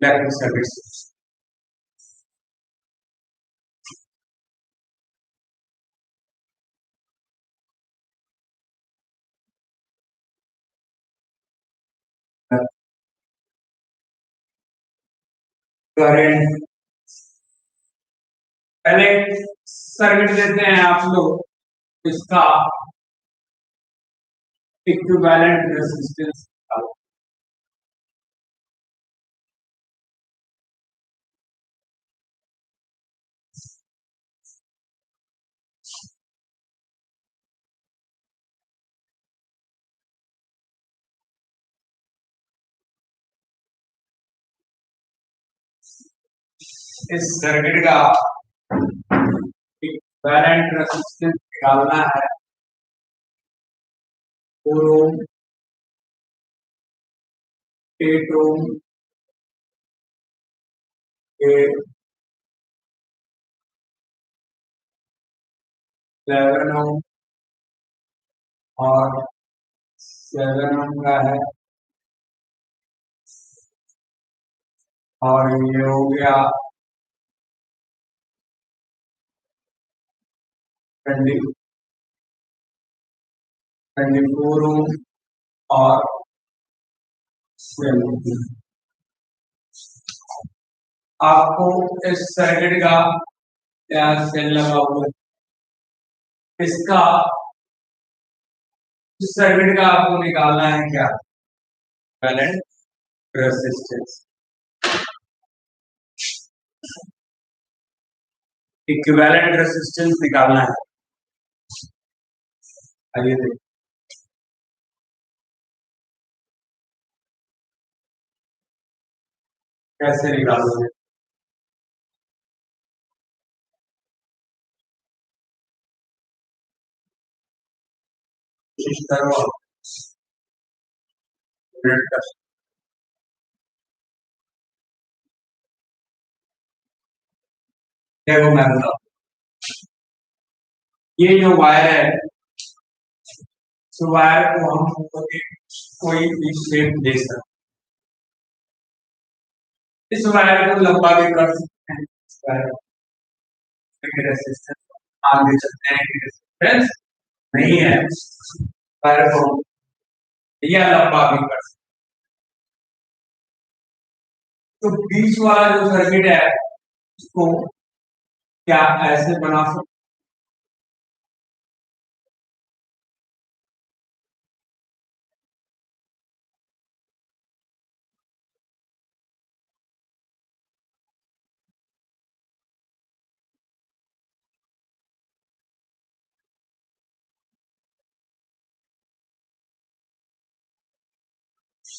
Electric circuit current पहले circuit देते हैं आप लोग इसका इक्विवेलेंट रेजिस्टेंस इस सर्किट का इक्विवेलेंट रेजिस्टेंस निकालना है 4 ओम 8 ओम 11 ओम और 7 ओम का है और ये हो गया 24 ओम और 12 आपको इस सर्किट का सेल लगा हुआ इसका इस सर्किट का आपको निकालना है क्या इक्विवेलेंट रेजिस्टेंस इक्विवेलेंट रेजिस्टेंस निकालना है आइए देखिए कैसे निकालोगे इस तरह देखो मैं बताऊं ये जो वायर है इस वायर को हम कोई भी शेप दे सकते इस वायर को लंबा भी कर सकते हैं इस वायर को रेजिस्टेंस आगे चलते हैं कि रेजिस्टेंस नहीं है वायर को या लंबा भी कर सकते तो बीच वाला जो सर्किट है उसको क्या ऐसे बना सकते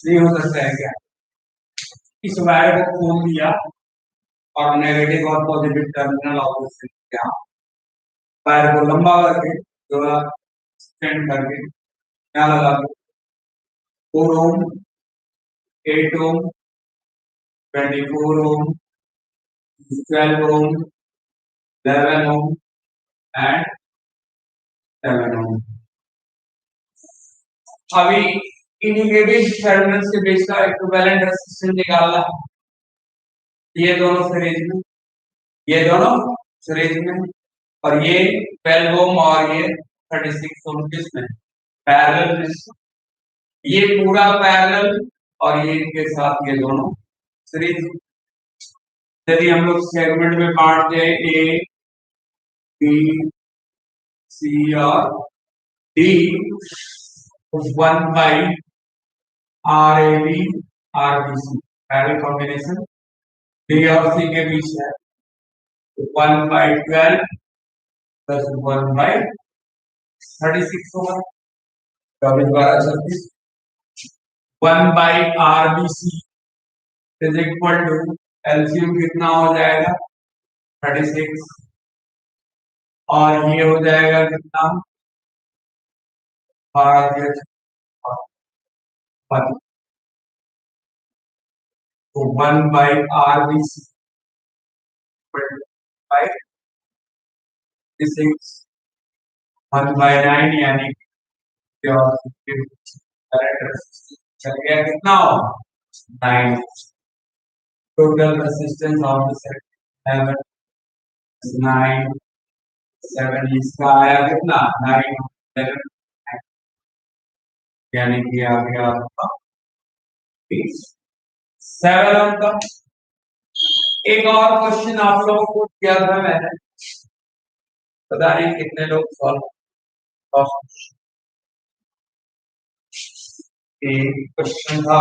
नहीं हो सकता है क्या इस वायर को खोल दिया और नेगेटिव और पॉजिटिव टर्मिनल ऑपोजिट किया वायर को लंबा करके जोड़ा स्टैंड करके क्या लगा 4 ओम 8 ओम 24 ओम 12 ओम 11 ओम एंड 7 ओम अभी इनिगेटिव टर्मिनल्स के बीच का इक्विवेलेंट रेजिस्टेंस निकालना है ये दोनों सीरीज में और ये 12 ओम और ये 36 ओम किसमें पैरेलल में ये पूरा पैरेलल और ये इनके साथ ये दोनों सीरीज यदि हम लोग सेगमेंट में बांट दें ए बी सी और D 1 R A B R B C parallel combination B और सी के बीच है 1/12 प्लस 1/36 होगा 24/36 1/RBC is equal to LCM कितना हो जाएगा 36 और ये हो जाएगा कितना 12 तो 1/RBC 1/9 यानी चल गया कितना हो 9 total resistance of the circuit 9 7 इसका आया कितना 9 यानी कि आ गया आपका 7 का। एक और क्वेश्चन आप लोगों को किया था मैंने, पता नहीं कितने लोग सॉल्व क्वेश्चन था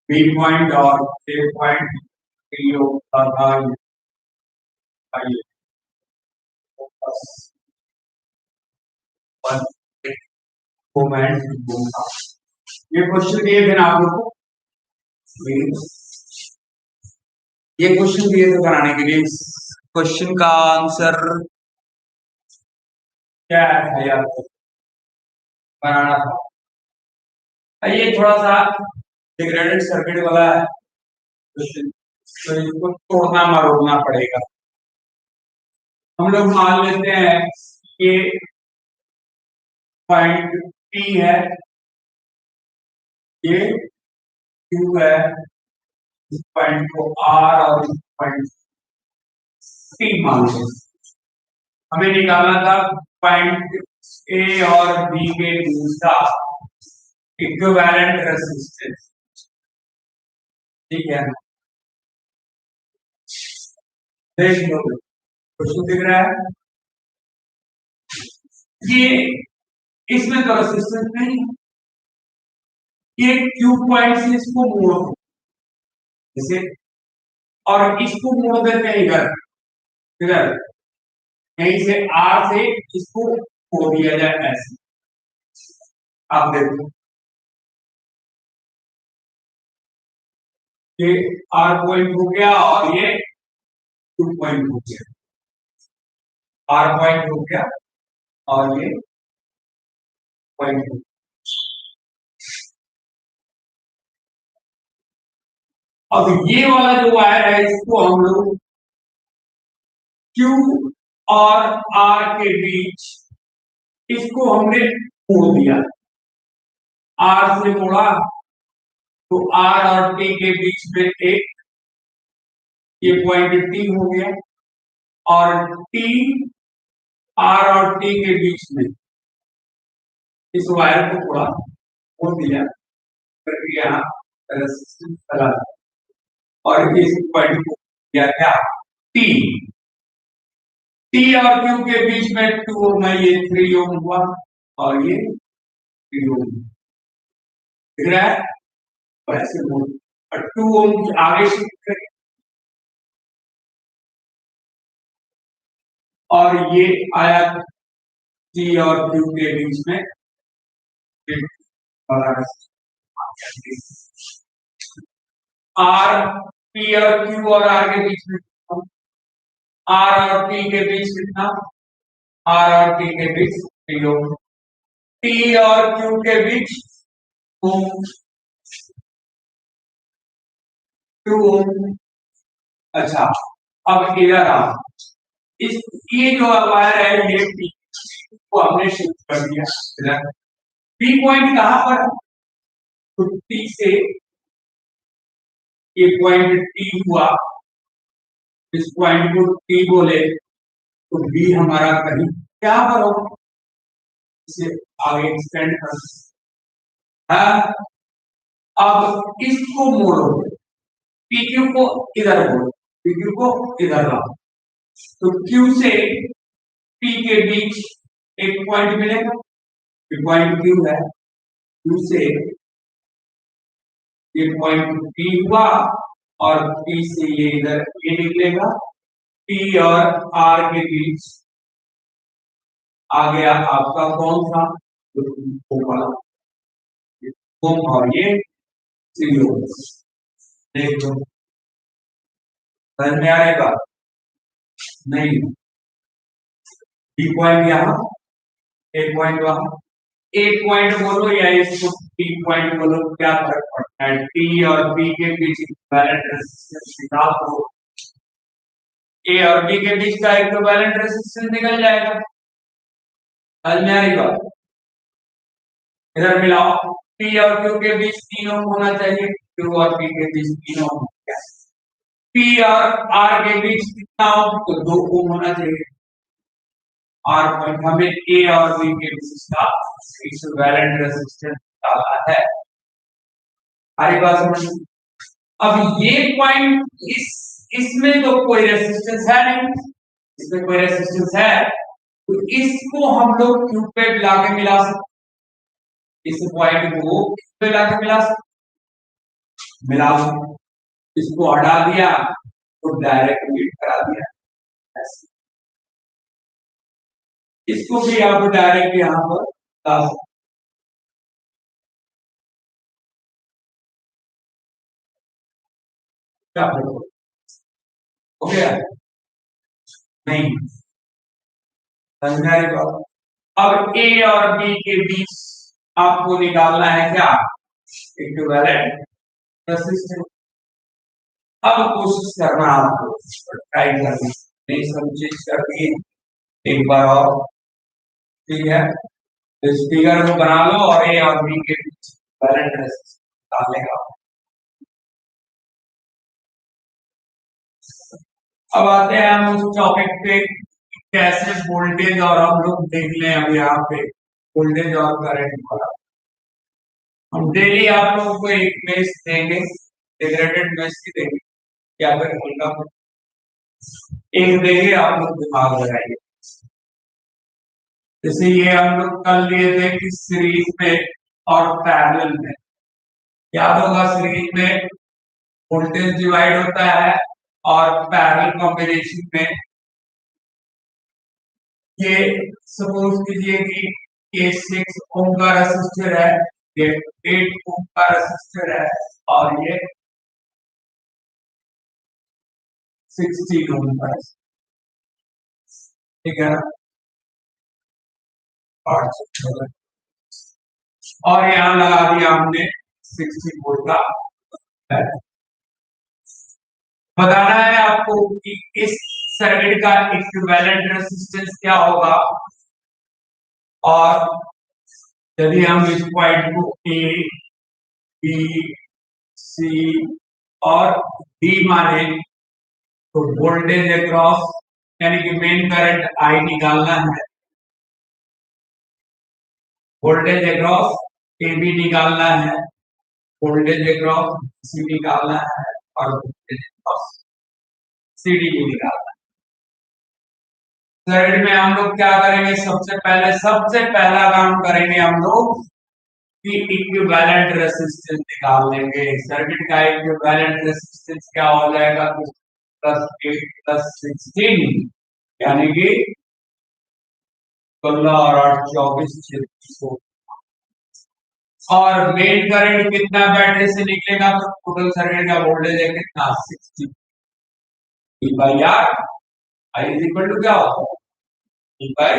बी पॉइंट और ए पॉइंट ये क्वेश्चन दिए थे ना आप लोग को, ये क्वेश्चन दिए थे बनाने के लिए। क्वेश्चन का आंसर क्या है यार बनाना था। ये थोड़ा सा डिग्रेडेड सर्किट वाला है क्वेश्चन, तो इसको तोड़ना मरोड़ना पड़ेगा। हम लोग मान लेते हैं कि पॉइंट पी है, ये क्यू है, इस पॉइंट को आर और इस पॉइंट सी मान लो। हमें निकालना था पॉइंट ए और बी के बीच का इक्विवेलेंट रेजिस्टेंस, ठीक है। देख लो क्वेश्चन दिख रहा है, ये इसमें तो रेजिस्टेंस नहीं, ये क्यू पॉइंट से इसको मोड़ जैसे, और इसको मोड़ देते हैं इधर, किधर यहीं से आर से इसको खो दिया जाए ऐसे। आप देखो ये आर पॉइंट हो गया और ये 2 पॉइंट हो गया। आर पॉइंट हो गया और ये पॉइंट हो गया। अब ये वाला जो वायर है इसको हम लोग Q और R के बीच इसको हमने मोड़ दिया। R से मोड़ा तो R और T के बीच में एक ये पॉइंट T हो गया और T R और T के बीच में इस वायर को थोड़ा मोड़ दिया करके यहाँ रेजिस्टेंस चला और इस पॉइंट को दिया क्या T। T और Q के बीच में 2 ओम है, ये 3 ओम हुआ और ये 3 ओम दिख रहा है। और ऐसे मोड़ और 2 ओम आगे शिफ्ट करें और ये आया T और Q के बीच में R P और Q और R के बीच में R और T के बीच कितना R और T के बीच 3 ओम। T और Q के बीच 2 ओम। अच्छा अब इधर आ इस ये जो वायर है ये P को हमने शिफ्ट कर दिया इधर। P पॉइंट कहां पर है? तो T से ये पॉइंट T हुआ, इस पॉइंट को T बोले तो B हमारा कहीं क्या पर होगा, इसे आगे एक्सटेंड कर हाँ। अब इसको मोड़ो PQ को इधर मोड़ो, PQ को इधर लाओ तो Q से P के बीच एक पॉइंट मिलेगा, ये पॉइंट Q है। Q से ये पॉइंट P हुआ और P से ये इधर ये निकलेगा P और R के बीच आ गया आपका कौन सा वाला ओम और ये 3 ओम। देख लो समझ में आएगा नहीं। बी पॉइंट यहाँ ए पॉइंट वहां, ए पॉइंट बोलो या इसको बी पॉइंट बोलो, क्या फर्क पड़ता है। टी और बी के बीच इक्विवेलेंट रेजिस्टेंस निकाल दो, ए और बी के बीच का इक्विवेलेंट रेजिस्टेंस निकल जाएगा। समझ में आएगा। इधर मिलाओ पी और क्यू के बीच 3 ओम होना चाहिए, क्यू और पी के बीच 3 ओम, पी और आर के बीच कितना ओम, तो 2 ओम होना चाहिए। आर पॉइंट हमें ए और बी के बीच का इक्विवेलेंट रेजिस्टेंस निकालना है। हमारी बात समझ। अब ये पॉइंट इसमें तो कोई रेजिस्टेंस है नहीं, इसमें कोई रेजिस्टेंस है तो इसको हम लोग क्यू पे लाके मिला सकते, इस पॉइंट को क्यू पे लाके मिला सकते, मिला सकते। इसको हटा दिया तो डायरेक्ट मीट करा दिया, इसको भी आप डायरेक्ट यहां पर ला सकते। क्या हो गया नहीं समझाई बात। अब ए और बी के बीच आपको निकालना है क्या इक्विवेलेंट रेजिस्टेंस। अब कोशिश करना आपको, ट्राई करना, नहीं सब चीज कर दिए एक बार और, ठीक है। इस फिगर को बना लो और ए और बी के बीच इक्विवेलेंट रेजिस्टेंस निकालेगा। अब आते हैं हम उस टॉपिक पे कैसे वोल्टेज, और हम लोग देख लें अब यहाँ पे वोल्टेज और करंट वाला। हम डेली आप लोगों को एक मेष देंगे, डेग्रेडेड मेष की देंगे या फिर उनका एक देंगे, आप लोग दिमाग लगाइए। जैसे ये हम लोग कल लिए थे कि सीरीज में और पैरेलल में, याद होगा सीरीज में वोल्टेज डिवाइड होता है और पैरेलल कॉम्बिनेशन में ये सपोज कीजिए कि ये 6 ओम का रेसिस्टर है, ये 8 ओम का रेसिस्टर है और ये 16 ओम का, ठीक है। और यहाँ लगा दिया हमने 60 वोल्ट का। बताना है आपको कि इस सर्किट का इक्विवेलेंट रेजिस्टेंस क्या होगा, और यदि हम इस पॉइंट को ए बी सी और डी माने तो वोल्टेज अक्रॉस यानी कि मेन करंट आई निकालना है, वोल्टेज अक्रॉस ए बी निकालना है, वोल्टेज अक्रॉस सी निकालना है और वोल्टेज अक्रॉस सी डी निकालना है। सर्किट में हम लोग क्या करेंगे, सबसे पहला काम करेंगे हम लोग कि इक्विवेलेंट रेजिस्टेंस निकाल लेंगे। सर्किट का इक्विवेलेंट रेजिस्टेंस क्या हो जाएगा, +8 + 16 यानी कि 16 और 8 24 26। और मेन करंट कितना बैटरी से निकलेगा, तो टोटल सर्किट का वोल्टेज है कितना 60 E/R। I is equal to क्या होता है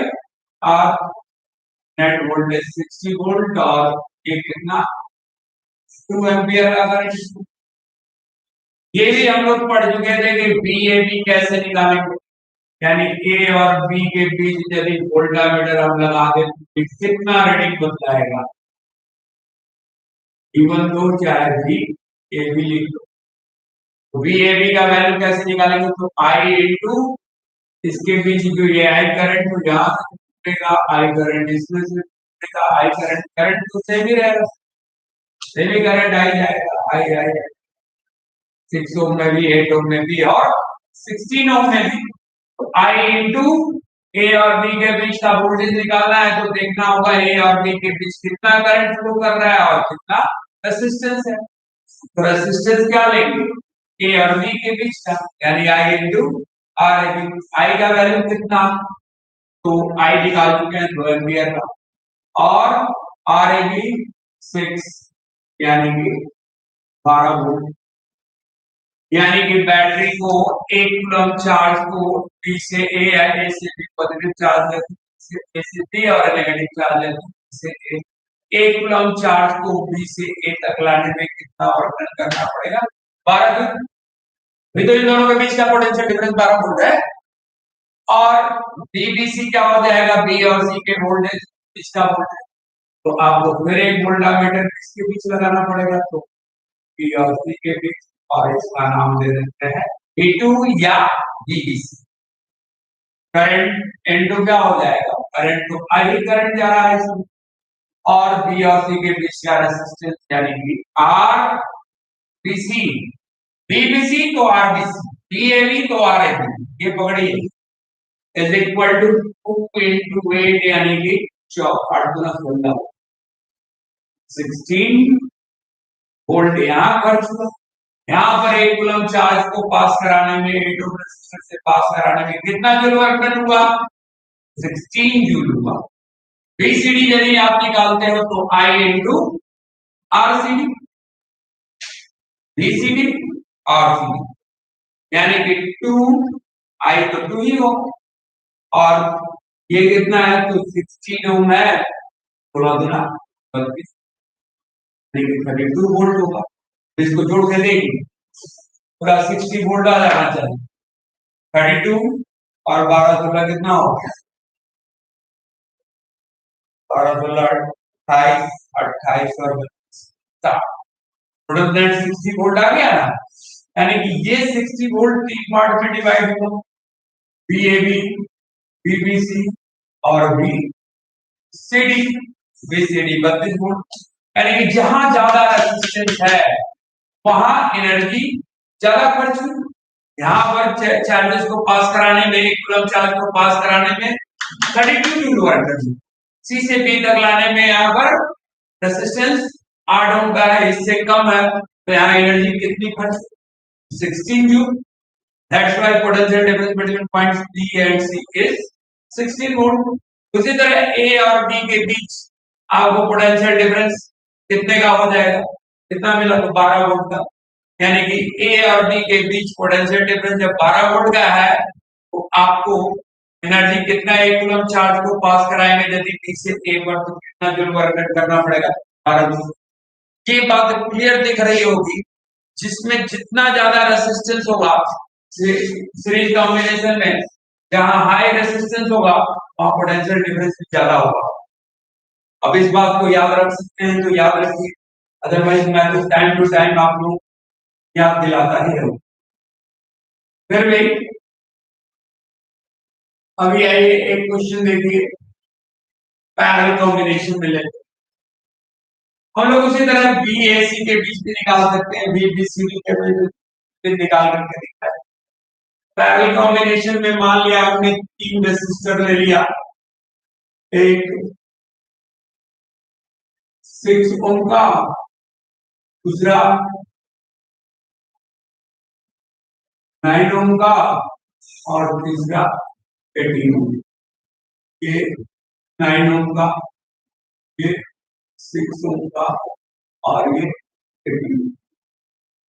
E/R। नेट वोल्टेज 60 वोल्ट और ये कितना 2 एम्पियर का करंट। ये भी हम लोग पढ़ चुके थे कि VAB कैसे निकालेंगे, यानी ए और बी के बीच यदि वोल्टामीटर हम लगा दें तो कितना रीडिंग बन जाएगा, इवन दो चाहे भी ए बी लिख लो। तो VAB का वैल्यू कैसे निकालेंगे, तो आई इंटू इसके बीच जो ये आई करंट तो यहाँ से निकलेगा, आई करंट इसमें से निकलेगा, आई करंट करंट तो सेम ही रहेगा, सेमी करंट आई जाएगा, आई आई 6 ओम में भी 8 ओम में भी और 16 ओम में भी। तो आई इंटू ए और बी के बीच का वोल्टेज निकालना है, तो देखना होगा ए और बी के बीच कितना करंट फ्लो कर रहा है और कितना रेजिस्टेंस है। तो रेजिस्टेंस क्या लेंगे, ए और बी के बीच का, यानी आई इंटू आर ए बी। आई का वैल्यू कितना, तो आई निकाल चुके हैं 2 एम्पियर का, और आर ए बी 6 यानी कि 12 वोल्ट। यानी कि बैटरी को 1 कूलम चार्ज को B से A या A से B पॉजिटिव चार्ज लेते हैं, A से B और नेगेटिव चार्ज लेते हैं, से A। 1 कूलम चार्ज को B से A तक लाने में कितना वर्क करना पड़ेगा, 12 जूल। भी तो इन दोनों के बीच का पोटेंशियल डिफरेंस 12 वोल्ट है। और BBC क्या हो जाएगा, B और C के वोल्टेज बीच का वोल्टेज। तो आपको फिर एक वोल्टामीटर किसके बीच लगाना पड़ेगा, तो B और C के बीच, और इसका नाम दे देते हैं V2 या VBC। करंट इनटू क्या हो जाएगा, करंट तो आई करंट जा रहा है इसमें, और बी और सी के बीच का रेजिस्टेंस यानी कि आर बीसी, बीबीसी तो आरबीसी, बीएबी तो आरएबी, ये पकड़िए, इज इक्वल टू 2 into 8 यानी कि 16 वोल्ट यहाँ खर्च हुआ। यहाँ पर 1 कूलम चार्ज को पास कराने में, 8 ओम रेजिस्टर से पास कराने में कितना जूल वर्क डन हुआ, 16 जूल हुआ। बीसीडी यदि आप निकालते हो तो आई इंटू आरसीडी, बीसीडी आरसीडी यानी कि 2 आई तो 2 ही हो, और ये कितना है, तो 16 ओम है, थोड़ा गुना 32 32 वोल्ट होगा। इसको जोड़ के देंगे पूरा 60 वोल्ट आ जाना चाहिए, 32 और 12 16 कितना हो गया, 12 16 28 28 और 60 वोल्ट आ गया ना। यानी कि ये 60 वोल्ट 3 पार्ट में डिवाइड हुआ, बीएबी बीबीसी और बीसीडी। बीसीडी 32 वोल्ट, यानी कि जहां ज्यादा रेजिस्टेंस है वहां एनर्जी ज्यादा खर्च हुई। यहाँ पर चार्जेस को पास कराने में, 1 कूलम चार्ज को पास कराने में 32 जूल वर्क डन, सी से बी तक लाने में यहाँ पर रेजिस्टेंस 8 ओम का है, इससे कम है, तो यहाँ एनर्जी कितनी खर्च, 16 joule. That's why potential difference between points B and C is 16 volt. उसी तरह ए और बी के बीच आपको पोटेंशियल डिफरेंस कितने का हो जाएगा, कितना मिला, तो 12 वोल्ट का। यानी कि ए और बी के बीच पोटेंशियल डिफरेंस जब 12 वोल्ट का है तो आपको एनर्जी कितना, एक कूलम चार्ज को पास कराएंगे यदि बी से ए पर, तो कितना जूल वर्क करना पड़ेगा, 12 जूल। ये बात क्लियर दिख रही होगी। जिसमें जितना ज्यादा रेसिस्टेंस होगा सीरीज कॉम्बिनेशन में, जहां हाई रेसिस्टेंस होगा वहां पोटेंशियल डिफरेंस भी ज्यादा होगा। अब इस बात को याद रख सकते हैं तो याद रखिए, अदरवाइज मैं तो टाइम टू टाइम आप लोग याद दिलाता ही रहूं। फिर भी अभी आइए एक क्वेश्चन देखिए, पैरेलल कॉम्बिनेशन में लेते हम लोग। उसी तरह बी ए सी के बीच भी निकाल सकते हैं, बी बी सी डी के बीच भी निकाल करके दिखता है। पैरेलल कॉम्बिनेशन में मान लिया आपने 3 रेसिस्टर ले लिया, एक 6 ओम का, दूसरा 9 ओम का, और तीसरा 18 ओम। ये 9 ओम का, ये 6 ओम का, और ये 18 ओम।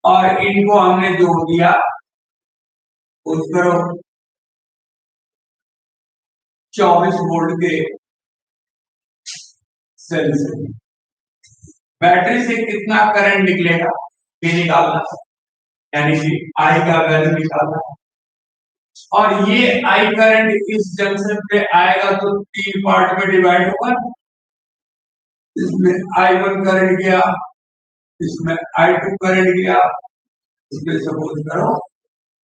और इनको हमने जोड़ दिया, उस करो 24 वोल्ट के सेल से। बैटरी से कितना करंट निकलेगा ये निकालना, यानी कि आई का वैल्यू निकालना। और ये आई करंट इस जंक्शन पे आएगा तो 3 पार्ट में डिवाइड होगा। इसमें I1 करंट गया, इसमें I2 करंट गया, इसमें सपोज करो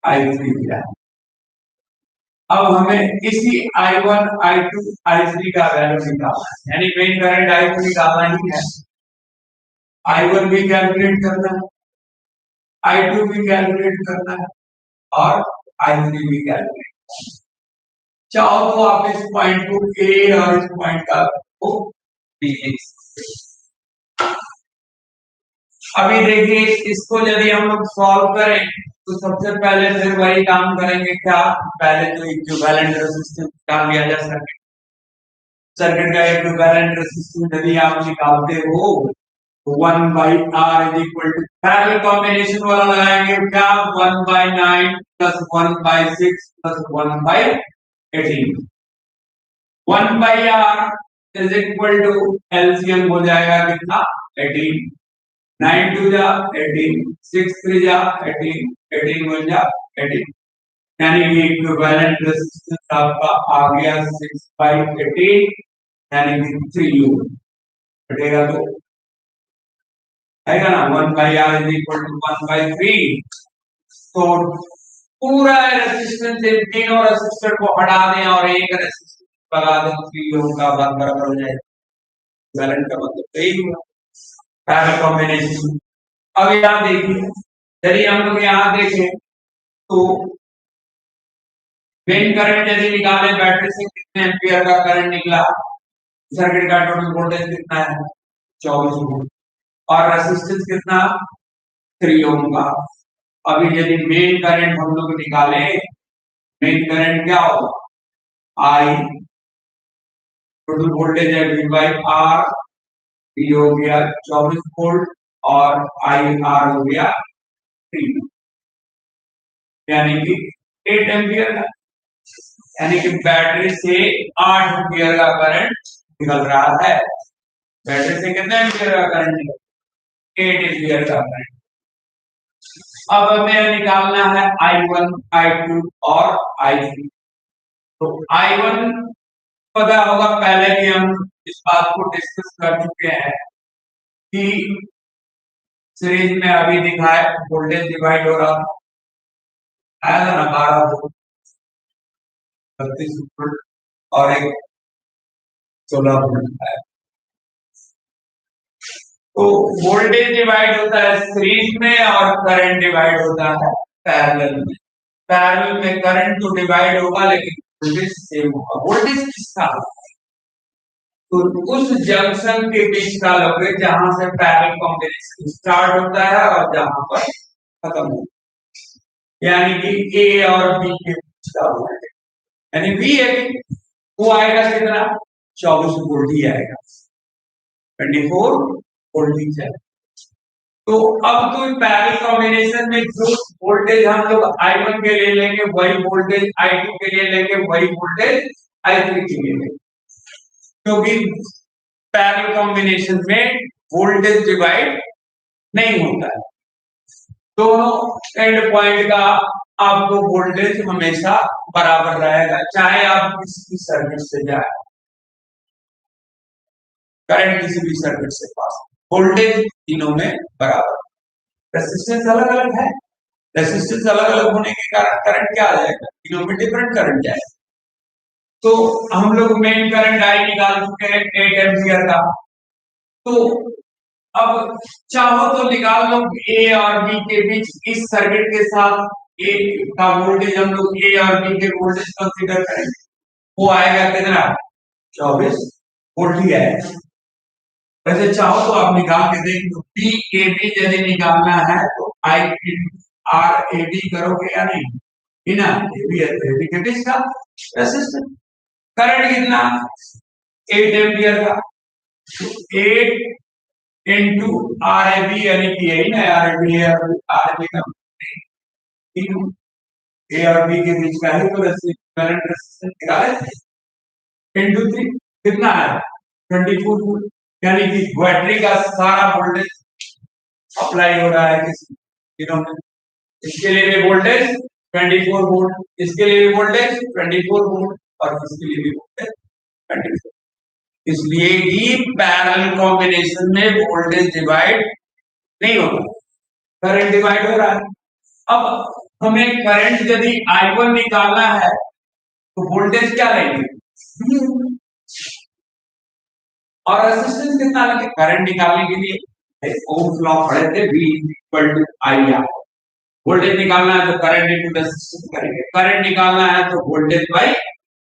I3 गया। अब हमें इसी I1, I2, I3 का वैल्यू निकालना है, यानी मेन करंट I2 निकालना ही है। I1 भी कैलकुलेट करना है, I2 भी कैलकुलेट करना है, और I3 भी कैलकुलेट करना है। चाहो तो आप इस पॉइंट को ए और इस पॉइंट का को बी लिख सकते हैं। अभी देखिए, इसको यदि हम लोग सॉल्व करें तो सबसे पहले फिर वही काम करेंगे, क्या, पहले तो इक्विवेलेंट रेजिस्टेंस निकाल लिया जाए। सर्किट सर्किट का इक्विवेलेंट रेजिस्टेंस यदि आप निकालते हो तो 1/R is equal to, parallel combination वाला लगाएंगे क्या, 1/9 plus 1/6 plus 1/18। 1/R is equal to LCM हो जाएगा कितना, 18। 9 2 जा 18, 6 3 जा 18, 18 1 जा 18। यानी कि इक्विवेलेंट रेजिस्टेंस आपका आ गया 6/18, यानी कि 3 ओम कटेगा तो आएगा ना 1/R इज इक्वल टू 1/3। तो पूरा रेजिस्टेंस, तीनों रेजिस्टर को हटा दें और एक रेजिस्टेंस लगा दें, 3 ओम का बराबर हो जाएगा। इक्विवेलेंट का मतलब यही हुआ, पैरेलल कॉम्बिनेशन। अब यहाँ देखिए, यदि हम लोग यहाँ देखें तो मेन करंट यदि निकाले बैटरी से कितने एम्पियर का करंट निकला, सर्किट का टोटल वोल्टेज कितना है, 24 वोल्ट, और रेजिस्टेंस कितना, 3 ओम का। अभी यदि मेन करंट हम लोग निकाले, मेन करंट क्या होगा, आई, टोटल वोल्टेज है V बाई R, V हो गया 24 वोल्ट, और आई आर हो गया 3, यानी कि 8 एम्पियर का। यानी कि बैटरी से 8 एम्पियर का करंट निकल रहा है। बैटरी से कितने एम्पियर का करंट निकल, 8 एम्पियर का करंट। अब हमें निकालना है I1, I2 और I3। तो I1 पता होगा, पहले भी हम इस बात को डिस्कस कर चुके हैं कि सीरीज में अभी दिखा है वोल्टेज डिवाइड हो रहा आया था ना, 12 वोल्ट, 32 वोल्ट और एक 16 वोल्ट है। तो वोल्टेज डिवाइड होता है सीरीज में और करंट डिवाइड होता है पैरेलल में। पैरेलल में करंट तो डिवाइड होगा लेकिन वोल्टेज सेम होगा। वोल्टेज किसका, तो उस जंक्शन के बीच का लोगे जहां से पैरेलल कॉम्बिनेशन स्टार्ट होता है और जहां पर खत्म होता है, यानी कि ए और बी के बीच का वोल्टेज, यानी वी है। वो आएगा कितना 24 वोल्ट ही आएगा 24 वोल्ट ही जाएगा। तो अब तो पैरेलल कॉम्बिनेशन में जो वोल्टेज हम लोग I1 के लिए लेंगे वही वोल्टेज I2 के लिए लेंगे वही वोल्टेज I3 के लिए लेंगे क्योंकि पैरेलल कॉम्बिनेशन में वोल्टेज डिवाइड नहीं होता है दोनों एंड पॉइंट का आपको वोल्टेज हमेशा बराबर रहेगा चाहे आप किसी सर्किट से जाए करंट किसी भी सर्किट से पास वोल्टेज तीनों में बराबर रेसिस्टेंस अलग अलग है रेसिस्टेंस अलग अलग होने के कारण करंट क्या आ जाएगा तीनों में डिफरेंट करंट जाएगा तो हम लोग मेन करंट आई निकाल चुके हैं 8 एम्पियर का तो अब चाहो तो निकाल लो ए और बी के बीच इस सर्किट के साथ ए का वोल्टेज हम लोग ए और बी के वोल्टेज कंसीडर करेंगे वो आएगा कितना 24 वोल्ट ही आएगा वैसे चाहो तो आप निकाल के देख लो बी ए बी यदि निकालना है तो आई आर ए डी करोगे या नहीं बिना ए बी के बीच का रेसिस्टेंस करंट कितना 8 एम्पियर का 8 इनटू आर ए बी यानी कि यही ना आर ए बी का तीनों ए और बी के बीच का ही तो करंट रेजिस्टेंस निकाले इनटू 3 कितना है 24 वोल्ट यानी कि बैटरी का सारा वोल्टेज अप्लाई हो रहा है किसी तीनों में इसके लिए भी वोल्टेज 24 वोल्ट इसके लिए भी वोल्टेज 24 वोल्ट और इसके लिए भी वोल्टेज 24 इसलिए ही पैरेलल कॉम्बिनेशन में वोल्टेज डिवाइड नहीं होता करंट डिवाइड हो रहा है अब हमें करंट यदि I1 निकालना है तो वोल्टेज क्या लेंगे और रेजिस्टेंस कितना लेंगे करंट निकालने के लिए ओम्स लॉ पढ़े थे V = IR वोल्टेज निकालना है तो करंट इनटू रेजिस्टेंस करेंगे करंट निकालना है तो वोल्टेज बाय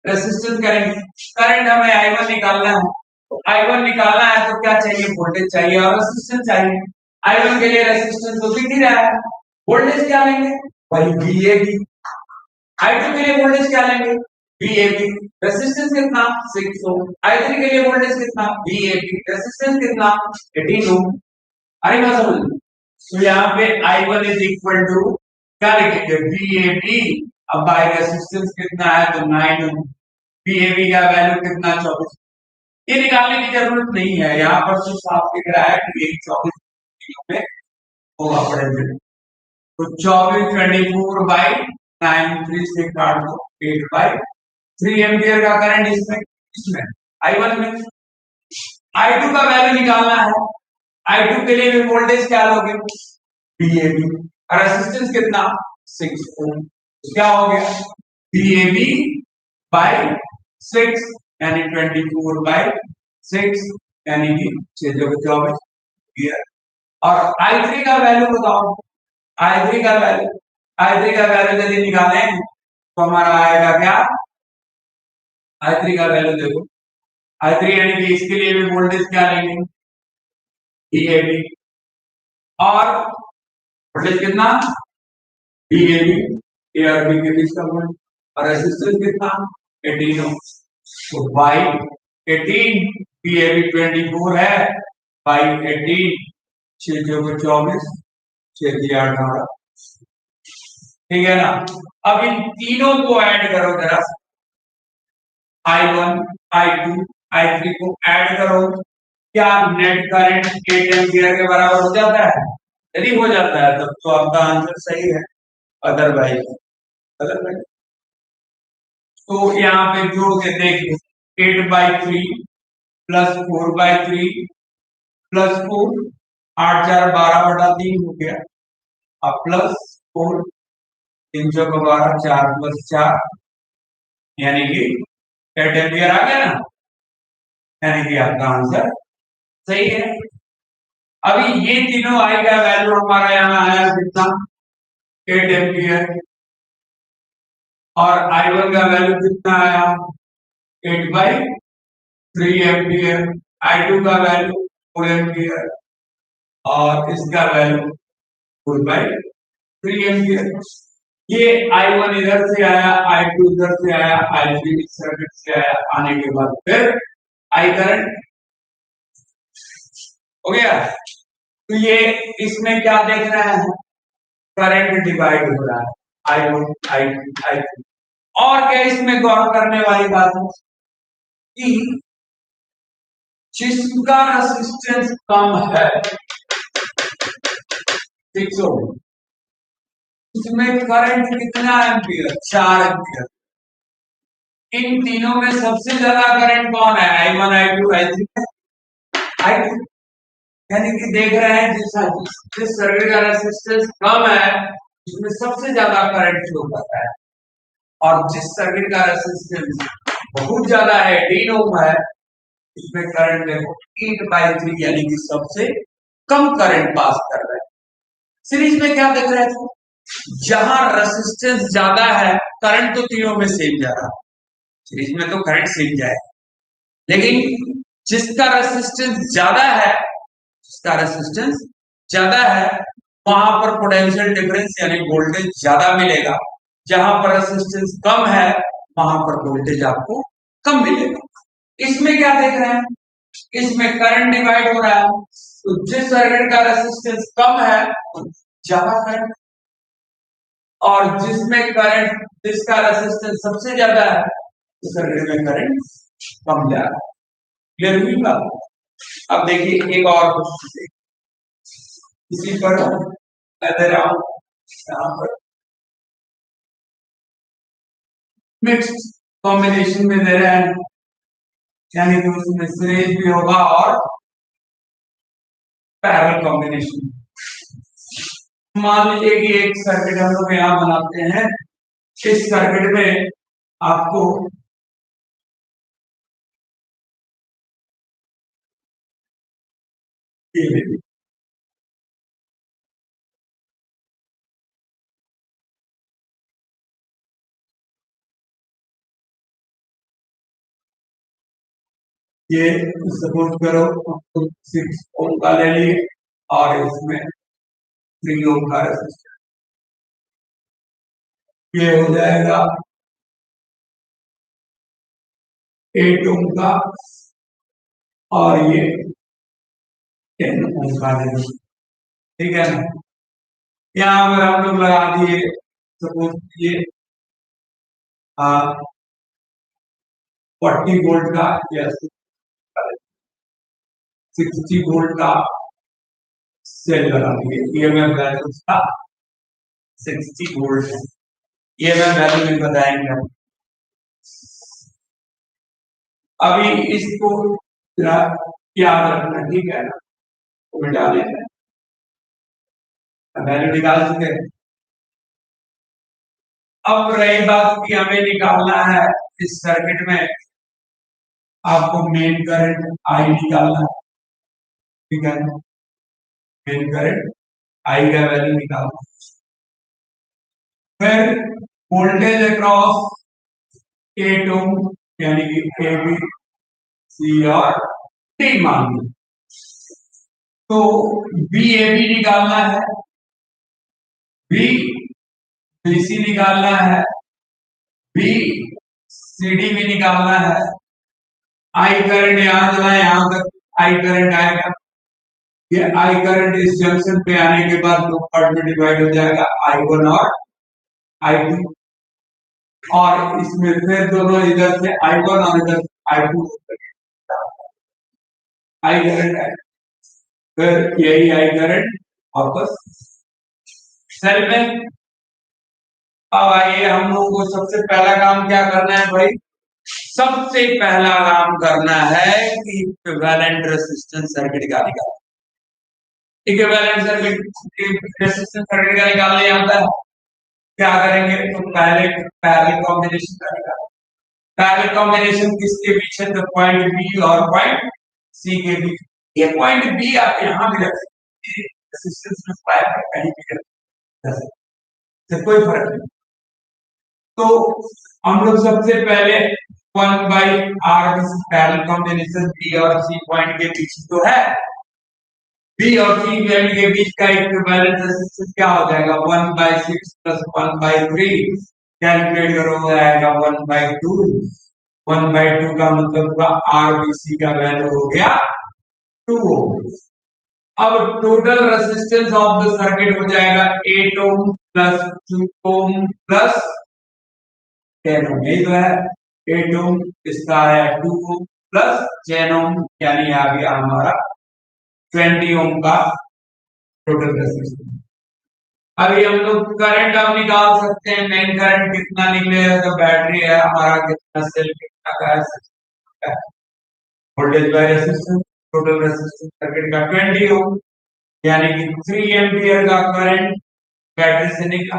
रेजिस्टेंस करेंगे करंट हमें I1 निकालना है तो I1 निकालना है तो क्या चाहिए वोल्टेज चाहिए और रेजिस्टेंस चाहिए I1 के लिए रेजिस्टेंस तो दिख ही रहा है वोल्टेज क्या लेंगे वही VAB I2 के लिए वोल्टेज क्या लेंगे VAB रेजिस्टेंस कितना 6 ओम I3 के लिए वोल्टेज कितना VAB रेजिस्टेंस कितना 18 ओम अरे बात समझ तो यहाँ पे I1 इज इक्वल टू क्या लिखेंगे VAB अब बाय रेजिस्टेंस कितना है तो 9 ओम VAB का वैल्यू कितना 24 ये निकालने की जरूरत नहीं है यहाँ पर तो साफ दिख रहा है कि ये 24 में होगा पड़ेगा तो 24 24 बाई 9 3 से काट दो 8 बाई 3 एम्पियर का करंट इसमें I1 में I2 का वैल्यू निकालना है I2 के लिए भी वोल्टेज क्या लोगे VAB और रेजिस्टेंस कितना 6 ओम क्या हो गया VAB बाई 6 यानी 24 बाई 6 यानी कि 6 और I3 का वैल्यू बताओ I3 का वैल्यू यदि निकालें तो हमारा आएगा क्या I3 का वैल्यू देखो I3 यानी कि इसके लिए भी वोल्टेज क्या लेंगे VAB और वोल्टेज कितना VAB A और B के बीच का वोल्टेज और रेजिस्टेंस कितना 18 ओम तो बाई 18 VAB 24 है बाई 18 6 24 6 ठीक है ना अब इन तीनों को ऐड करो जरा I1 I2 I3 को ऐड करो क्या नेट करंट 8 एम्पियर के बराबर हो जाता है यदि हो जाता है तब तो आपका आंसर सही है अदरवाइज तो यहाँ पे जोड़ के देखिए 8/3 प्लस 4/3 प्लस 4 8 4 12/3 हो गया अब प्लस 4 3 4 12 4 प्लस 4 यानी कि 8 एम्पियर आ गया ना यानी कि आपका आंसर सही है अभी ये तीनों आई का वैल्यू हमारा यहाँ आया कितना 8 एम्पियर और I1 का वैल्यू कितना आया 8/3 एम्पियर I2 का वैल्यू 4 एम्पियर और इसका वैल्यू 4/3 एम्पियर ये I1 इधर से आया, I2 इधर से आया, I3 इस सर्किट से आया, आने के बाद फिर I करंट हो गया। तो ये इसमें क्या देख रहे हैं, करंट डिवाइड हो रहा है, I1 I2 I3। और क्या इसमें गौर करने वाली बात है कि जिसका रेजिस्टेंस कम है 6 ओम, उसमें करंट कितना एम्पियर, 4 एम्पियर। इन तीनों में सबसे ज्यादा करंट कौन है, I1 I2 I3 I2। यानी कि देख रहे हैं जिस सर्किट का रेजिस्टेंस कम है उसमें सबसे ज्यादा करंट फ्लो करता है, और जिस सर्किट का रेजिस्टेंस बहुत ज्यादा है 18 ओम है, इसमें करंट देखो 8/3 यानी कि सबसे कम करंट पास कर रहा है। सीरीज में क्या देख रहे हैं, जहां रेजिस्टेंस ज्यादा है करंट तो तीनों में सेम जा रहा है, सीरीज में तो करंट सेम जाए, लेकिन जिसका रेजिस्टेंस ज्यादा है, जिसका रेजिस्टेंस ज्यादा है वहां पर पोटेंशियल डिफरेंस यानी वोल्टेज ज्यादा मिलेगा, जहां पर रेजिस्टेंस कम है वहां पर वोल्टेज आपको कम मिलेगा। इसमें क्या देख रहे हैं, इसमें करंट डिवाइड हो रहा है, तो जिस सर्किट का रेजिस्टेंस कम है ज्यादा करंट, और जिसमें करंट जिसका रेजिस्टेंस सबसे ज्यादा है उस सर्किट में करंट कम जा रहा है। क्लियर हुई बात। अब देखिए एक और क्वेश्चन, इसी पर दे रहा हूं यहां पर, मिक्स कॉम्बिनेशन में दे रहे हैं, यानी कि उसमें सीरीज भी होगा और पैरेलल कॉम्बिनेशन। मान लीजिए कि एक सर्किट हम लोग यहां बनाते हैं, इस सर्किट में आपको ये सपोज करो 6 ओम का ले लिए और इसमें 3 ओम का रेजिस्टेंस, ये हो जाएगा 8 ओम का और ये 10 ओम का ले लीजिए, ठीक है ना। यहाँ पर हम लोग लगा दिए, सपोज ये 40 वोल्ट का या 60 वोल्ट का सेल लगा दिए, ईएमएफ वैल्यू उसका 60 वोल्ट है, ईएमएफ वैल्यू में बताएंगे हम। अभी इसको याद रखना, ठीक है ना, तो मिटा लेते हैं, वैल्यू निकाल चुके। अब रही बात कि हमें निकालना है इस सर्किट में, आपको मेन करंट आई निकालना है, ठीक है, मेन करंट आई का वैल्यू निकालना, फिर वोल्टेज अक्रॉस 8 ओम यानी कि ए बी सी और डी मान लो, तो बी ए बी निकालना है, बी बी सी निकालना है, बी सी डी भी निकालना है। आई करंट यहां चला, यहां तक आई करंट आएगा, ये आई करंट इस जंक्शन पे आने के बाद दो पार्ट में डिवाइड हो जाएगा, I1 और I2, और इसमें फिर दोनों इधर से I1 और इधर I2 आई करंट है, फिर यही आई करंट वापस सेल में। अब आइए हम लोगों को सबसे पहला काम क्या करना है भाई, सबसे पहला काम करना है कि इक्विवेलेंट रेजिस्टेंस सर्किट का निकालना। इक्विवेलेंट सर्किट रेजिस्टेंस सर्किट का निकालने आता है, क्या करेंगे, तो पहले पैरेलल कॉम्बिनेशन करेगा। पैरेलल कॉम्बिनेशन किसके बीच है, तो पॉइंट बी और पॉइंट सी के बीच। ये पॉइंट बी आप यहां भी रख सकते हैं, रेजिस्टेंस में फायर पर कहीं भी रख सकते हैं, कोई फर्क नहीं। तो हम लोग सबसे पहले 1/r पैरेलल कॉम्बिनेशन बी और सी पॉइंट के बीच तो है, बी और सी एलिमेंट के बीच का इक्विवेलेंट रेजिस्टेंस क्या हो जाएगा 1/6 प्लस 1/3 कैलकुलेट करो हो जाएगा 1/2 1/2 का मतलब पूरा आरबीसी का वैल्यू हो गया 2 ओम। अब total resistance of the circuit हो जाएगा 8 ओम प्लस 2 ओम प्लस 10 ओम। ये तो है 8 ओम, इसका है 2 ओम प्लस 10 ओम, यानी आ गया हमारा 20 ओम का टोटल रेजिस्टेंस। अभी हम लोग करंट अब निकाल सकते हैं। मेन करंट कितना निकलेगा, तो बैटरी है हमारा कितना, सेल कितना का है, voltage by resistance, total resistance circuit का 20 ओम, यानी कि 3 एम्पियर का करंट बैटरी से निकला।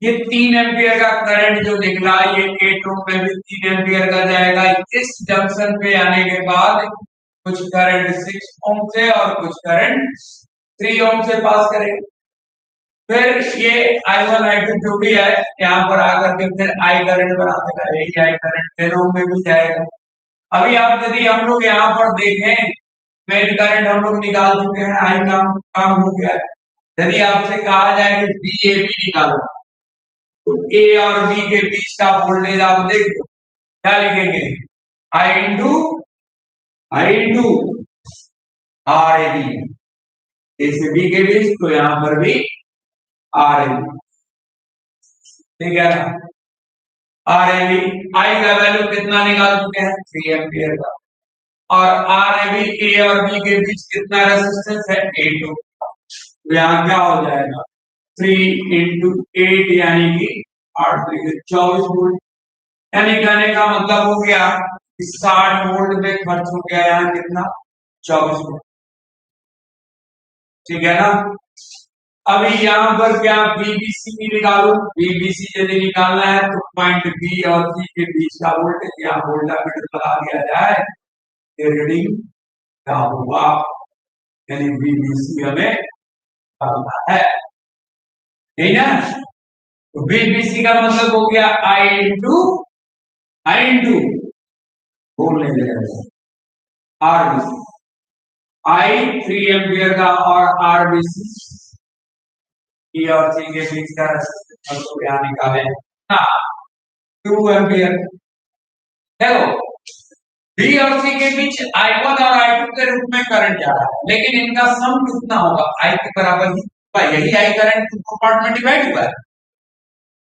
ये 3 एम्पियर का करंट जो निकला, ये 8 ओम में भी 3 एम्पियर का जाएगा। इस जंक्शन पे आने के बाद कुछ करंट 6 ओम से और कुछ करंट 3 ओम से पास करेगा। फिर ये I1 I2 जो भी है यहाँ पर आकर के फिर I करंट बनाते रहेगा। I करंट 10 ओम में भी जाएगा। अभी आप यदि हम लोग यहाँ पर देखें, मेन करंट हम लोग निकाल चुके हैं, I काम हो गया है। यदि आपसे कहा जाए कि VAB निकालो, तो A और B के बीच का वोल्टेज आप देख लो, क्या लिखेंगे, I इंटू RAB। A से B के बीच, तो यहाँ पर भी RAB, ठीक है ना। RAB I का वैल्यू कितना निकाल चुके हैं, 3 एम्पियर का, और RAB A और B के बीच कितना रेजिस्टेंस है, 8 ओम। तो यहाँ क्या हो जाएगा 3 इंटू 8 यानी कि 8 24 वोल्ट। यानी कहने का मतलब हो गया 60 वोल्ट में खर्च हो गया यहाँ कितना, 24 वोल्ट, ठीक है ना। अभी यहाँ पर क्या बीबीसी भी निकालो। बीबीसी यदि निकालना है तो पॉइंट बी और सी के बीच का वोल्टेज यहाँ वोल्टामीटर लगा दिया जाए, ये रीडिंग क्या होगा, यानी बीबीसी हमें निकालना है, ठीक है। तो बीबीसी का मतलब हो गया आई इंटू बोल लेंगे आरबीसी। आई 3 एम्पियर का और आरबीसी बी और सी के बीच का रेजिस्टेंस तो यहाँ निकाले ना 2 एम्पियर। देखो बी और सी के बीच I1 और I2 के रूप में करंट जा रहा है, लेकिन इनका सम कितना होगा, I के बराबर ही, यही I करंट पार्ट में डिवाइड हुआ है।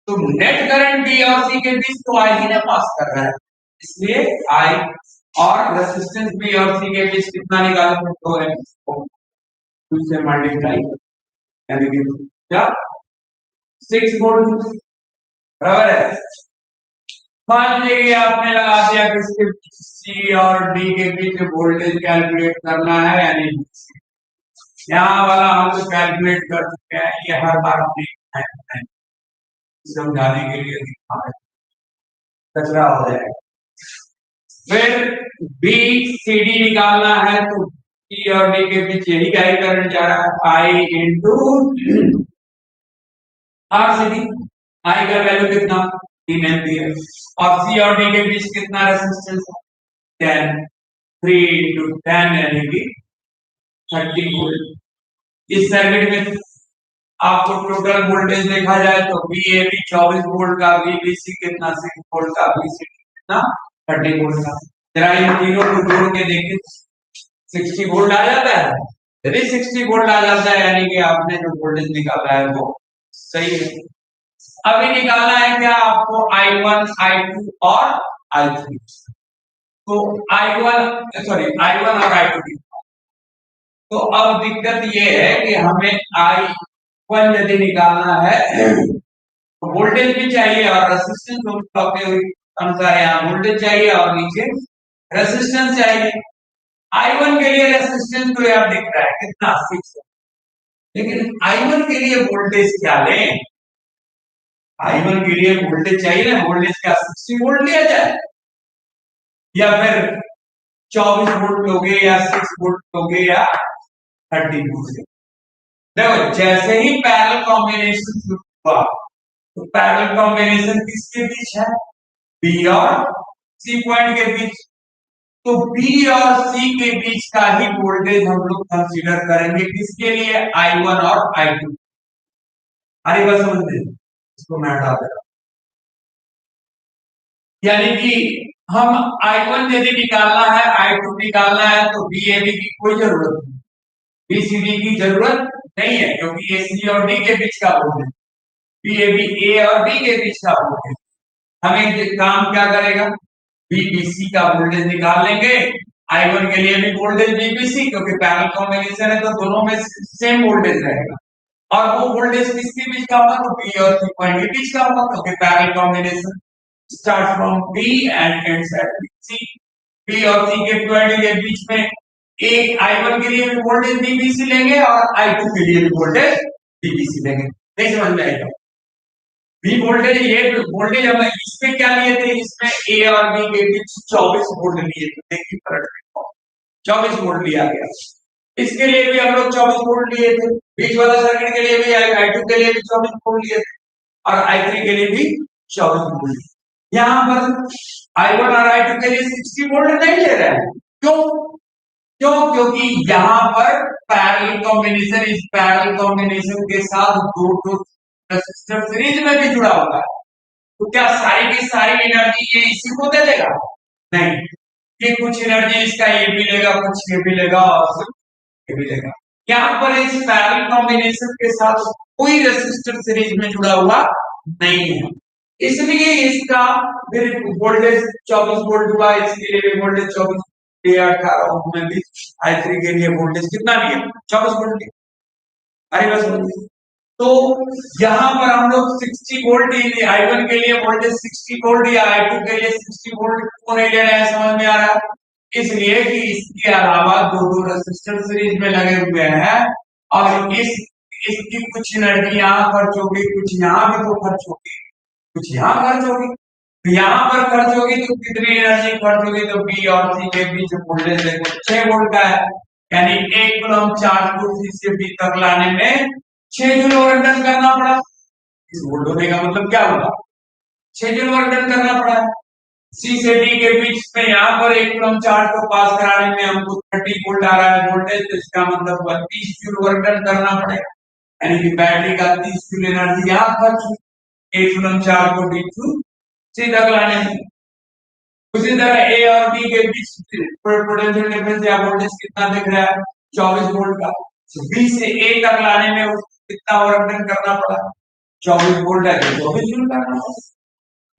तो नेट करंट बी और सी के बीच तो I ही ना पास कर रहा है, इसलिए I और रेजिस्टेंस बी और सी के बीच कितना निकालेंगे, 2 एम्पियर, 2 से मल्टीप्लाई, यानी कि क्या 6 वोल्ट, बराबर है। मान लीजिए आपने लगा दिया कि इसके सी और डी के बीच वोल्टेज कैलकुलेट करना है, यानी यहाँ वाला हम तो कैलकुलेट कर चुके हैं, ये हर बार हमने समझाने के लिए लिखा है, कचरा हो जाएगा। फिर बी सी डी निकालना है, तो सी और डी के बीच यही क्या करंट जा रहा है, आई इंटू आर सी डी। आई का वैल्यू कितना, 3 एम्पियर, और सी और डी के बीच कितना रेजिस्टेंस, 10, 3 इंटू 10 यानी कि 30 वोल्ट। इस सर्किट में आपको टोटल वोल्टेज देखा जाए तो VAB 24 वोल्ट का, VBC कितना 6 वोल्ट का, VCD कितना 30 वोल्ट का। जरा इन तीनों को जोड़ के देखिए, 60 वोल्ट आ जाता है। यदि 60 वोल्ट आ जाता है, यानी कि आपने जो वोल्टेज निकाला है वो सही है। अभी निकालना है क्या आपको, I1 I2 और I3। तो I1 और I2 तो अब दिक्कत ये है कि हमें I1 यदि निकालना है तो वोल्टेज भी चाहिए और रेजिस्टेंस अनुसार यहाँ वोल्टेज चाहिए और नीचे रेजिस्टेंस चाहिए। I1 के लिए रेजिस्टेंस तो यार दिख रहा है कितना 6, लेकिन I1 के लिए वोल्टेज क्या लें, I1 के लिए वोल्टेज चाहिए ना, वोल्टेज का 60 वोल्ट लिया जाए या फिर 24 वोल्ट लोगे या 6 वोल्ट लोगे या 30 वोल्ट। देखो जैसे ही पैरेलल कॉम्बिनेशन शुरू हुआ, तो पैरेलल कॉम्बिनेशन किसके बीच है, बी और सी पॉइंट के बीच। तो बी और सी के बीच का ही वोल्टेज हम लोग कंसीडर करेंगे, किसके लिए, I1 और I2। अरे बस समझ में, इसको मैं हटा दे रहा हूं। यानी कि हम I1 यदि निकालना है, I2 निकालना है, तो BAB की कोई जरूरत नहीं, BCD की जरूरत नहीं है, क्योंकि ये C और D के बीच का वोल्टेज, BAB A और B के बीच का वोल्टेज। हमें काम क्या करेगा, बीबीसी का वोल्टेज निकाल लेंगे। I1 के लिए भी वोल्टेज बीबीसी, क्योंकि पैरेलल कॉम्बिनेशन है तो दोनों में सेम वोल्टेज रहेगा। और वो वोल्टेज किसके बीच का होगा, तो बी और सी पॉइंट के बीच का होगा, क्योंकि parallel combination start from B and ends at C. B और सी के पॉइंट के बीच में एक I1 के लिए भी वोल्टेज बीबीसी लेंगे और I2 के लिए भी वोल्टेज बीबीसी लेंगे। नहीं समझ में आएगा, बी वोल्टेज, ये वोल्टेज हम इसमें क्या लिए थे, इसमें ए और बी के बीच 24 वोल्ट लिए थे, देखिए करंट 24 वोल्ट लिया गया। इसके लिए भी हम लोग 24 वोल्ट लिए थे, बीच वाला सर्किट के लिए भी, I2 के लिए भी 24 वोल्ट लिए थे और I3 के लिए भी 24 वोल्ट। यहाँ पर I1 और I2 के लिए 60 वोल्ट नहीं ले रहे हैं, क्यों क्यों क्योंकि यहाँ पर पैरेलल कॉम्बिनेशन, इस पैरेलल कॉम्बिनेशन के साथ दो रेसिस्टर सीरीज में भी जुड़ा होगा, तो क्या सारी की सारी एनर्जी ये इसी को दे देगा, नहीं, ये कुछ एनर्जी इसका ये भी लेगा, कुछ ये भी लेगा और ये भी लेगा। यहाँ पर इस पैरेलल कॉम्बिनेशन के साथ कोई रेसिस्टर सीरीज में जुड़ा हुआ नहीं है, इसलिए इसका फिर वोल्टेज 24 वोल्ट हुआ, इसके लिए भी वोल्टेज 24, 18 ओम में भी I3 के लिए वोल्टेज कितना लिया, 24 वोल्ट। अरे बस, तो यहां पर हम लोग 60 वोल्ट I1 के लिए वोल्टेज 60 वोल्ट या I2 के लिए 60 वोल्ट क्यों नहीं ले रहे हैं, समझ में आ रहा है, इसलिए कि इसके अलावा दो रेसिस्टर सीरीज में लगे हुए हैं और इसकी कुछ एनर्जी यहाँ खर्च होगी, कुछ यहाँ भी तो खर्च होगी, कुछ यहाँ खर्च होगी, तो यहाँ पर खर्च होगी तो कितनी एनर्जी खर्च होगी, तो बी और सी के बीच वोल्टेज देखो 6 वोल्ट का है, यानी 1 कूलम चार्ज को सी से बी तक लाने में 6 जूल वर्क डन करना पड़ा। इस वोल्ट होने का मतलब क्या होगा, 6 जूल वर्क डन करना पड़ा। सी से डी के बीच में यहाँ पर 1 कूलम चार्ज को पास कराने में हमको 30 वोल्ट आ रहा है वोल्टेज, तो इसका मतलब हुआ 30 जूल वर्क डन करना पड़ेगा, यानी कि बैटरी का 30 जूल एनर्जी यहाँ खर्च हुई 1 कूलम चार्ज को डी टू सी तक लाने में। उसी तरह ए और बी के बीच पोटेंशियल डिफरेंस या वोल्टेज कितना दिख रहा है, 24 वोल्ट का, बी से ए तक लाने में कितना वर्क डन करना पड़ा, 24 वोल्ट है, 24 जूल करना पड़ा।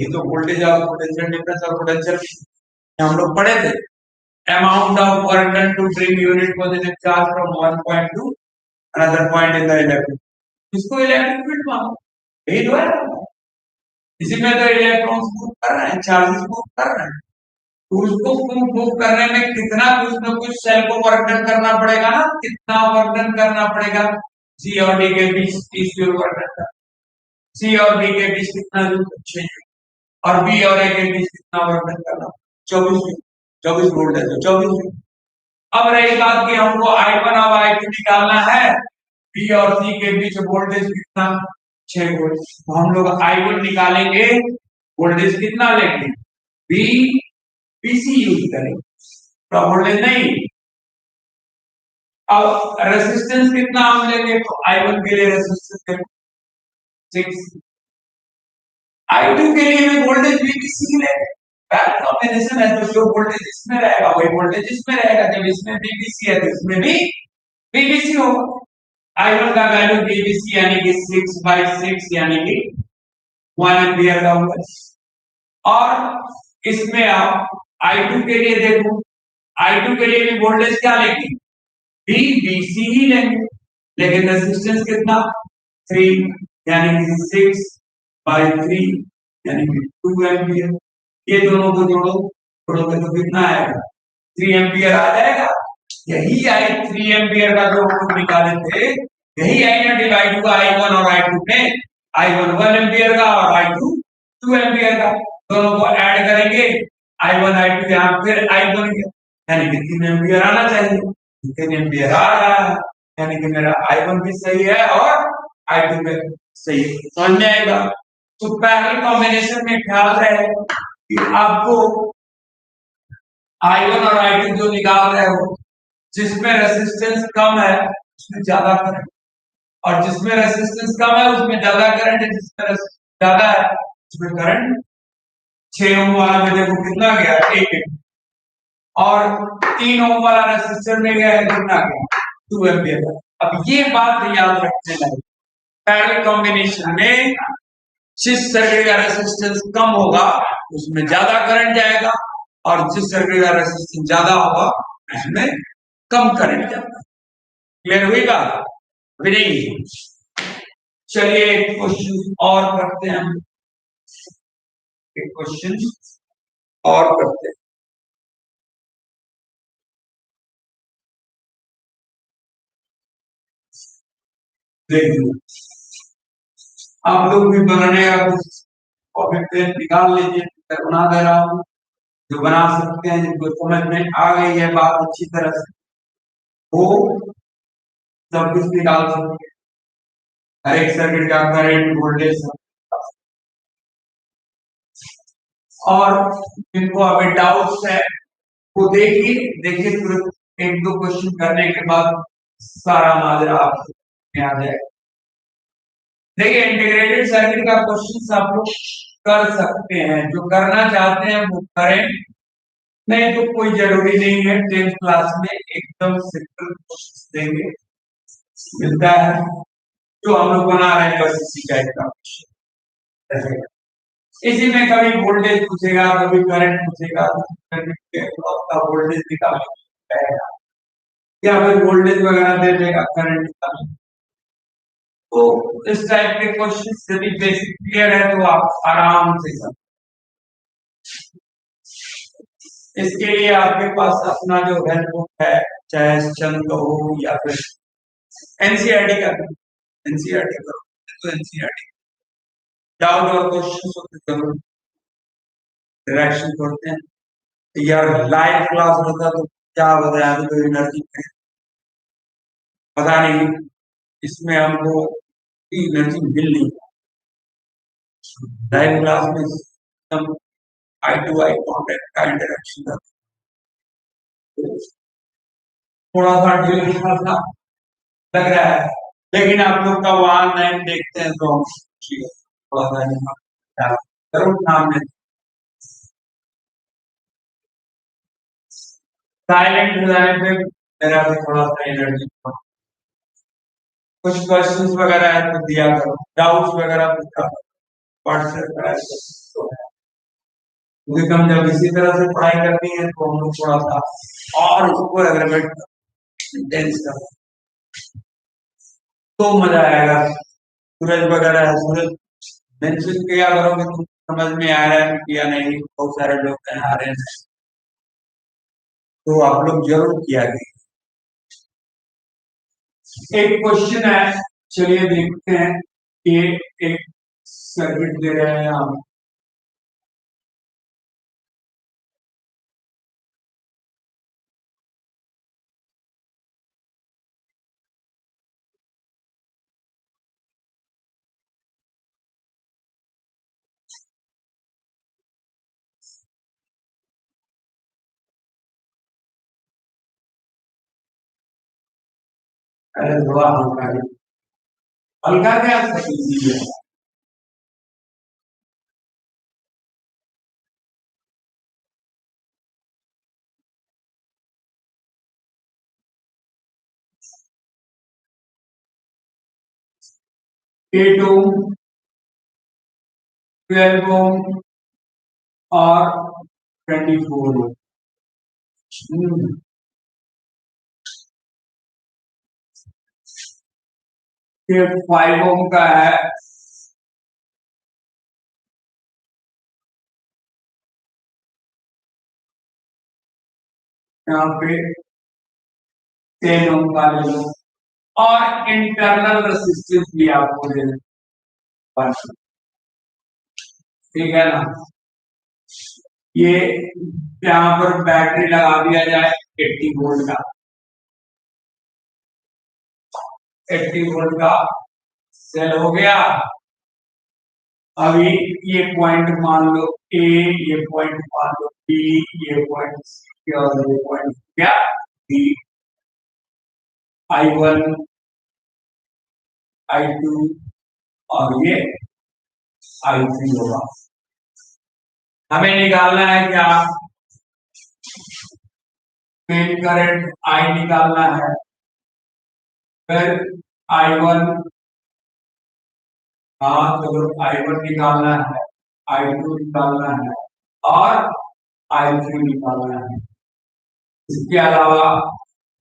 ये तो वोल्टेज और पोटेंशियल डिफरेंस और पोटेंशियल हम लोग पढ़े थे। Amount of work done to bring unit positive charge from one point to another point in the electric, इसको इलेक्ट्रिक फील्ड मानो, यही तो है। इसी में तो इलेक्ट्रॉन्स मूव कर रहे हैं, चार्जेस मूव कर रहे हैं, तो उसको मूव करने में कितना कुछ न कुछ सेल को वर्क डन करना पड़ेगा ना, कितना वर्क डन करना पड़ेगा, सी और डी के बीच 30 जूल वर्क डन, सी और डी के बीच कितना जूल, 6 जूल, और बी और ए के बीच कितना वर्क डन करना, 24 जूल, 24 वोल्ट है तो 24 जूल। अब रही बात कि हमको I1 और I2 निकालना है, बी और सी के बीच वोल्टेज कितना, 6 वोल्ट, तो हम लोग I1 निकालेंगे, वोल्टेज कितना लेंगे, बी पीसी यूज करेंगे, तो वोल्टेज नहीं। अब रेजिस्टेंस कितना हम लेंगे, तो I1 के लिए रेजिस्टेंस 6, I2 के लिए भी वोल्टेज बीबीसी लेंगे, पैरेलल कॉम्बिनेशन है तो जो वोल्टेज इसमें रहेगा वही वोल्टेज इसमें रहेगा, जब इसमें बीबीसी है तो इसमें भी बीबीसी होगा। I1 का वैल्यू बीबीसी यानी कि 6/6 यानी कि 1 एम्पियर का होगा। और इसमें आप I2 के लिए देखो, I2 के लिए भी वोल्टेज क्या लेंगे, बीबीसी ही लेंगे, लेकिन रेजिस्टेंस कितना 3 यानी कि 6/3 यानी कि 2 एम्पियर, ये दोनों को जोड़ोगे तो कितना आएगा, 3 एम्पियर आ जाएगा। यही आई 3 एम्पियर का जो हम लोग निकाले थे, यही आई ना डिवाइड हुआ I1 और I2 में, I1 1 एम्पियर का और I2 2 एम्पियर का, दोनों को ऐड करेंगे, I1 I2 यहाँ फिर I बन गया, यानी कि 3 एम्पियर आना चाहिए, 3 एम्पियर आ रहा है, यानी कि मेरा I1 भी सही है और I2 भी सही है, समझ में आएगा। तो पैरेलल कॉम्बिनेशन में ख्याल रहे कि आपको I1 और I2 जो निकाल रहे हो, जिसमें रेसिस्टेंस कम है उसमें ज्यादा करंट, और जिसमें रेसिस्टेंस कम है उसमें ज्यादा करंट है, जिसमें रेसिस्टेंस ज्यादा है उसमें करंट 6 ओम वाला में देखो कितना गया, 1 और 3 ओम वाला रेसिस्टर में गया है कितना गया, 2 एम्पियर। अब ये बात याद रखने लगे, पैरेलल कॉम्बिनेशन में जिस सर्किट का रेसिस्टेंस कम होगा उसमें ज्यादा करंट जाएगा, और जिस सर्किट का रेसिस्टेंस ज्यादा होगा उसमें कम करंट जाएगा। क्लियर हुई बात? नहीं? चलिए एक क्वेश्चन और करते हैं, हम एक क्वेश्चन और करते हैं। देखिए आप लोग भी बनाने का कुछ कॉपी पेन निकाल लीजिए, मैं बना दे रहा हूँ, जो बना सकते हैं, जिनको समझ में आ गई है बात अच्छी तरह से, वो सब कुछ निकाल सकते हैं, हर एक सर्किट का करंट वोल्टेज। और जिनको अभी डाउट्स है वो देखिए, तुरंत एक दो क्वेश्चन करने के बाद सारा माजरा आपको आ जाएगा। देखिए इंटीग्रेटेड सर्किट का क्वेश्चन आप लोग कर सकते हैं, जो करना चाहते हैं वो करें, नहीं तो कोई जरूरी नहीं है। 10th क्लास में एकदम सिंपल क्वेश्चन देंगे, मिलता है जो हम लोग बना रहे हैं, बस इसी टाइप का क्वेश्चन। इसी में कभी वोल्टेज पूछेगा, कभी करंट पूछेगा, का वोल्टेज निकालना या फिर वोल्टेज वगैरह दे देगा, करंट निकालना। तो इस टाइप के क्वेश्चन यदि बेसिक क्लियर है तो आप आराम से कर। इसके लिए आपके पास अपना जो हेल्प बुक है, चाहे चंद हो या फिर एनसीईआरटी का, एनसीईआरटी करो तो एनसीईआरटी डाउट और क्वेश्चन होते जरूर डायरेक्शन करते हैं। यार लाइव क्लास होता तो क्या बताया, अभी तो एनर्जी पता नहीं, इसमें हमको एनर्जी मिल नहीं। लाइव क्लास में हम आई टू आई कॉन्टेक्ट का इंटरेक्शन था, थोड़ा सा ढील सा लग रहा है, लेकिन आप लोग का वहां नाइन देखते हैं तो थोड़ा सा जरूर नाम लेते। साइलेंट हो जाने पे मेरा भी थोड़ा सा एनर्जी, कुछ क्वेश्चंस वगैरह है तो दिया करो, डाउट्स वगैरह पूछा व्हाट्सएप पर, क्योंकि हम जब इसी तरह से पढ़ाई करनी है तो हम लोग थोड़ा सा और उसको एग्रीमेंट इंटेंस कर तो मजा आएगा। सूरज वगैरह है, सूरज मेंशन किया करोगे तुम, समझ में आ रहा है या नहीं, बहुत सारे लोग आ रहे हैं तो आप लोग जरूर किया करिए। एक क्वेश्चन है, चलिए देखते हैं कि एक सर्किट दे रहे हैं हम, अरे थोड़ा हल्का हल्का क्या है, एट ओम, 12 ओम और 24 ओम। फिर 5 ओम का है, यहाँ पे 10 ओम का ले लो, और इंटरनल रेसिस्टेंस भी आपको दे देना, ठीक है ना। ये यहाँ पर बैटरी लगा दिया जाए 80 वोल्ट का, 80 वोल्ट का सेल हो गया। अभी ये पॉइंट मान लो ए, ये पॉइंट मान लो बी, ये पॉइंट और ये पॉइंट क्या डी I1 I2 और ये I3 होगा। हमें निकालना है क्या मेन करंट I निकालना है, फिर I1 हाँ तो I1 निकालना है, I2 निकालना है और I3 निकालना है। इसके अलावा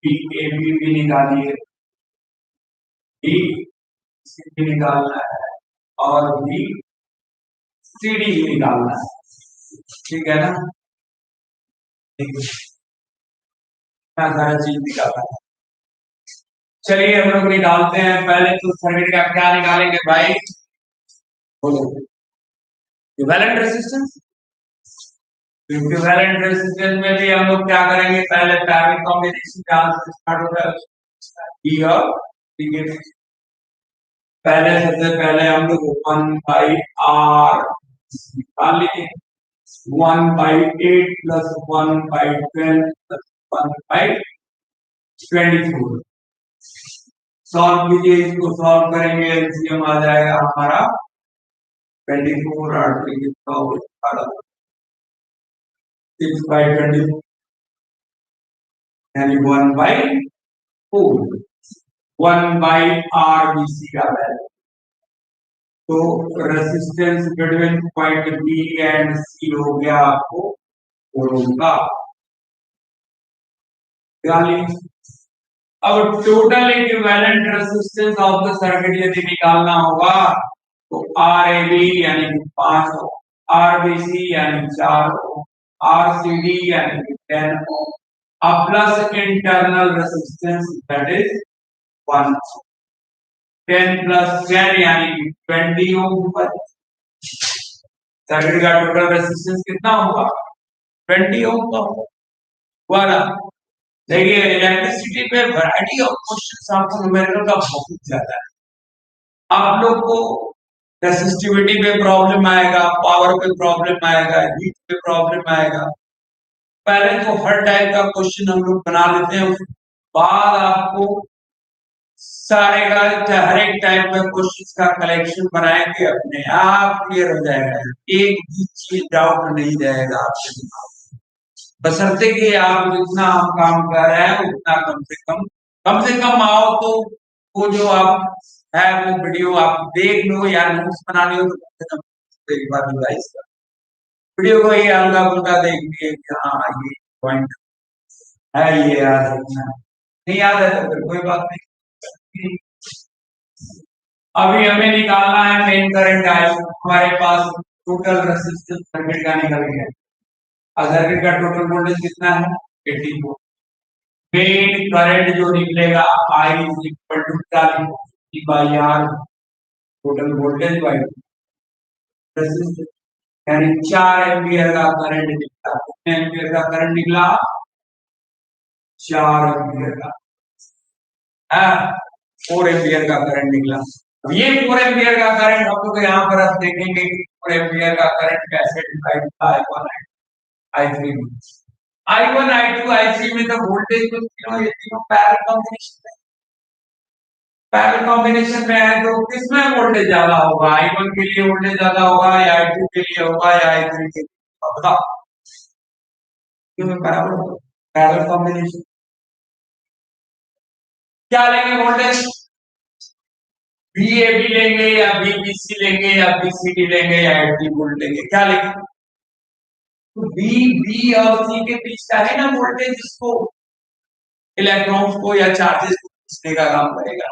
AB भी निकालिए, भी निकालना है और CD भी निकालना है, ठीक है ना। सारा चीज निकालना है। चलिए हम लोग निकालते हैं। पहले तो सर्किट का क्या निकालेंगे भाई, बोलो इक्विवेलेंट रेजिस्टेंस। इक्विवेलेंट रेजिस्टेंस में भी हम लोग क्या करेंगे, पहले पैरेलल कॉम्बिनेशन जहां से स्टार्ट होगा ई और सी के बीच। पहले सबसे पहले हम लोग 1/R निकाल लीजिए, 1/8 प्लस 1/12 प्लस 1/24। सॉल्व कीजिए, इसको सॉल्व करेंगे एलसीएम आ जाएगा हमारा 24 और 6/20 यानी 1/4 1/RBC का वैल्यू। तो resistance between point B and C हो गया आपको 4 ओम का। अब total equivalent resistance of the circuit यदि निकालना होगा तो RAB यानी 5 ओम, RBC यानी 4 ओम, RCD यानी 10 ओम, अब plus internal resistance that is 1 10 plus 10 यानी 20 ओम पर। सर्किट का टोटल रेजिस्टेंस कितना होगा 20 ओम का होगा। देखिए इलेक्ट्रिसिटी पे वैरायटी ऑफ क्वेश्चंस आपको न्यूमेरिकल का बहुत ज्यादा है। आप लोग को रेसिस्टिविटी पे प्रॉब्लम आएगा, पावर पे प्रॉब्लम आएगा, हीट पे प्रॉब्लम आएगा। पहले तो हर टाइप का क्वेश्चन हम लोग बना लेते हैं, उसके बाद आपको सारे का हर एक टाइप में क्वेश्चंस का कलेक्शन बनाएंगे, अपने आप क्लियर हो जाएगा, एक भी चीज डाउट नहीं रहेगा आपके दिमाग। बशर्ते कि आप जितना काम कर रहे हैं उतना कम से कम आओ तो वो जो आप है वो वीडियो आप देख लो या नोट्स बना लो तो कम से कम एक बार रिवाइज कर वीडियो को ये हल्का फुल्का देख लिए कि हाँ ये पॉइंट है, ये याद रखना नहीं याद है तो फिर कोई बात नहीं। अभी हमें निकालना है मेन करंट आई। हमारे पास टोटल रेजिस्टेंस सर्किट का निकल गया। सर्किट का टोटल वोल्टेज कितना है 84। मेन करंट जो निकलेगा I is equal to R total voltage by resistance, यानी 4 एम्पियर का करंट निकला। कितने एम्पियर का करंट निकला 4 एम्पियर का, 4 एम्पियर का करंट निकला। अब ये 4 एम्पियर का करंट हम लोग यहाँ पर अब देखेंगे कि 4 एम्पियर का करंट कैसे डिवाइड होता है I1 I3 I1 I2 I3 में तो वोल्टेज तो तीनों ये तीनों पैरेलल कॉम्बिनेशन में है, तो किसमें वोल्टेज ज्यादा होगा, I1 के लिए वोल्टेज ज्यादा होगा या I2 के लिए होगा या I3 के लिए, बताओ क्यों पैरेलल कॉम्बिनेशन। क्या लेंगे वोल्टेज, VAB लेंगे या VBC लेंगे या VCD लेंगे या 80 वोल्ट लेंगे, क्या लेंगे। तो B और C के बीच का है ना वोल्टेज, जिसको इलेक्ट्रॉन्स को या चार्जेस को खींचने का काम करेगा।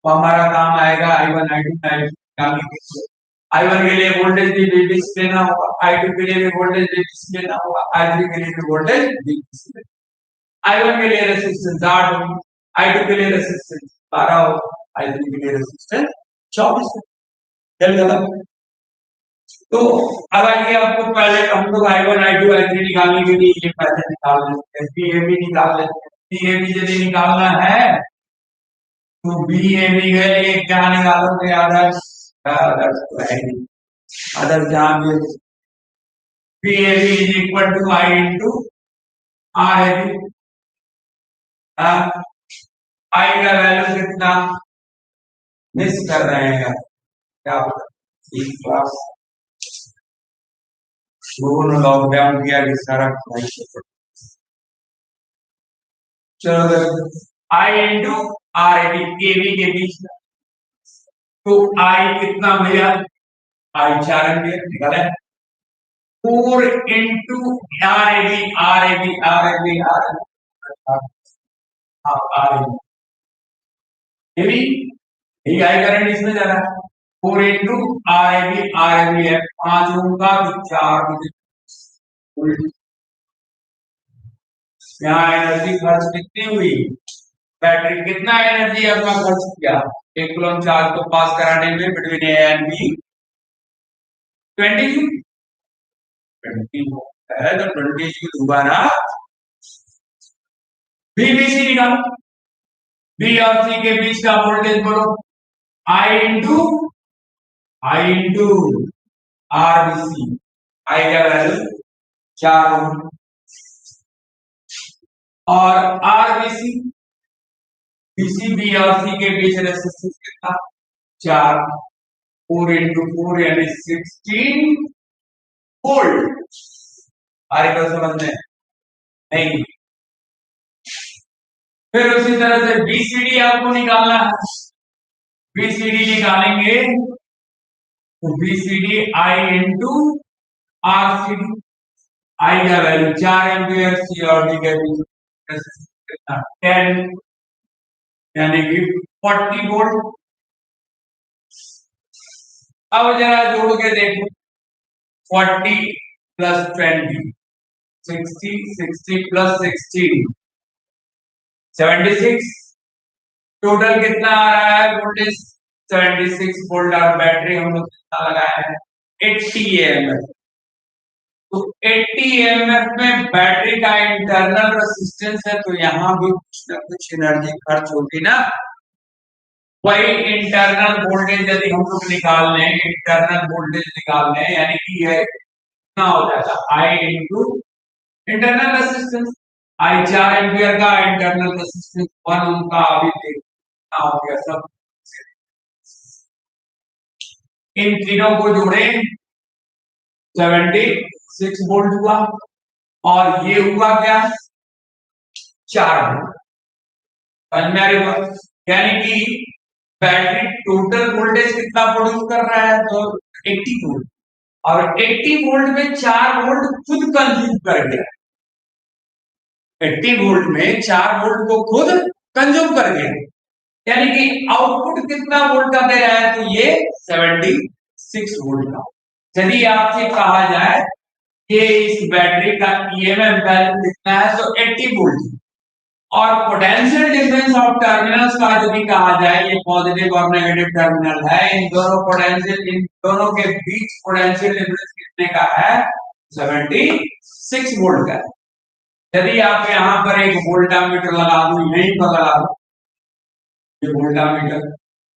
तो हमारा काम आएगा I1 I2 I3 I1 के लिए वोल्टेज भी VBC लेना होगा, I2 के लिए भी वोल्टेज VBC लेना होगा, I3 के लिए भी वोल्टेज VBC लेना। I1 के लिए रेजिस्टेंस 8 होगी, I2 के लिए रेजिस्टेंस 12 होगा, I3 के लिए रेजिस्टेंस 24 है। चल खत्म। तो अब आइए आपको पहले हम लोग I1 I2 I3 निकालने के लिए ये पहले निकाल लेते हैं, VAB निकाल लेते हैं। VAB यदि निकालना है तो VAB के लिए क्या निकालोगे, आदर्श तो है नहीं, आदर्श जहां VAB is equal to I into R है भी आई का वैल्यू कितना मिस कर रहे हैं यार, क्या क्लास दोनों लॉकडाउन किया कि सारा चलो आई इंटू आर ए बी के बीच में, तो आई कितना भैया, आई 4 एम्पियर निकाला है, 4 इंटू आर ए बी ये भी यही आई करंट इसमें जा रहा है, 4 इंटू आर ए बी है 5 ओम का, तो 4 यहाँ एनर्जी खर्च कितनी हुई, बैटरी कितना एनर्जी अपना खर्च किया, एक कूलम चार्ज को पास कराने में between A and B 20 joule, 20 है तो 20 जूल हुआ ना। बी बी सी निकालो, बी और सी के बीच का वोल्टेज बोलो, आई इंटू आर बी सी, आई का वैल्यू 4 ओम और आर बी सी बी और सी के बीच रेजिस्टेंस कितना 4, 4 इंटू 4 यानी 16 वोल्ट। आगे तो समझ में नहीं। फिर उसी तरह से बीसीडी आपको निकालना है, बीसीडी निकालेंगे तो बीसीडी आई इंटू आर सी डी, आई का वैल्यू 4 एम्पियर, सी और डी के बीच 10 यानी कि 40 वोल्ट। अब जरा जोड़ के देखो, 40 प्लस 20 60, 60 प्लस 16 76, टोटल कितना आ रहा है वोल्टेज 76 वोल्ट, और बैटरी हम लोग कितना लगाया है 80 एएमएफ, तो 80 एएमएफ में बैटरी का इंटरनल रेजिस्टेंस है, तो यहां भी कुछ ना कुछ एनर्जी खर्च होगी ना। वही इंटरनल वोल्टेज यदि हम लोग निकाल लें, इंटरनल वोल्टेज निकाल लें, यानी कि ये कितना हो जाएगा आई इंटू इंटरनल रेजिस्टेंस, आई 4 एम्पियर का, इंटरनल रेजिस्टेंस 1 ओम का, अभी देखना हो गया सब। इन तीनों को जोड़े 76 वोल्ट हुआ, और ये हुआ क्या 4 वोल्ट, यानी कि बैटरी टोटल वोल्टेज कितना प्रोड्यूस कर रहा है तो 80 वोल्ट, और 80 वोल्ट में 4 वोल्ट खुद कंज्यूम कर गया, 80 वोल्ट में 4 वोल्ट को खुद कंज्यूम कर गया, यानी कि आउटपुट कितना वोल्ट का दे रहा है, तो ये 76 वोल्ट का। यदि आपसे कहा जाए कि इस बैटरी का ईएमएफ वैल्यू कितना है तो 80 वोल्ट, और पोटेंशियल डिफरेंस ऑफ टर्मिनल्स का यदि कहा जाए, ये पॉजिटिव और नेगेटिव टर्मिनल है, इन दोनों के बीच पोटेंशियल डिफरेंस कितने का है 76 वोल्ट का है। यदि आप यहां पर एक वोल्टामीटर लगा दूं, यहीं पर लगा दूं,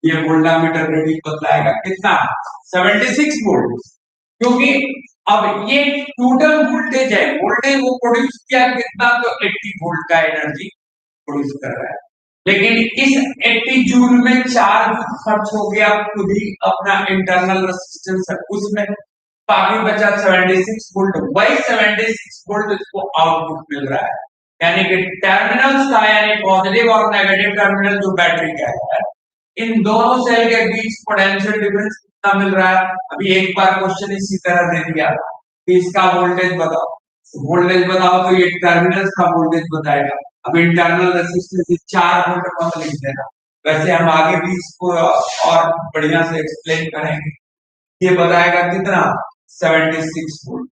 ये वोल्टामीटर रीडिंग बतलाएगा कितना 76 वोल्ट, क्योंकि अब ये टोटल वोल्टेज है, वोल्टेज वो प्रोड्यूस किया कितना तो 80 वोल्ट का एनर्जी प्रोड्यूस कर रहा है, लेकिन इस 80 जूल में चार्ज खर्च हो गया खुद ही अपना इंटरनल रेजिस्टेंस है उसमें, बाकी बचा 76 वोल्ट, वही 76 वोल्ट इसको आउटपुट मिल रहा है, यानी कि टर्मिनल्स का, यानी पॉजिटिव और नेगेटिव टर्मिनल जो बैटरी का है, इन दोनों सेल के बीच पोटेंशियल डिफरेंस कितना मिल रहा है। अभी एक बार क्वेश्चन इसी तरह दे दिया कि इसका वोल्टेज बताओ, तो ये टर्मिनल्स का वोल्टेज बताएगा। अब इंटरनल रेजिस्टेंस 4 वोल्ट का लिख देना, वैसे हम आगे भी इसको और बढ़िया से एक्सप्लेन करेंगे। ये बताएगा कितना 76 वोल्ट।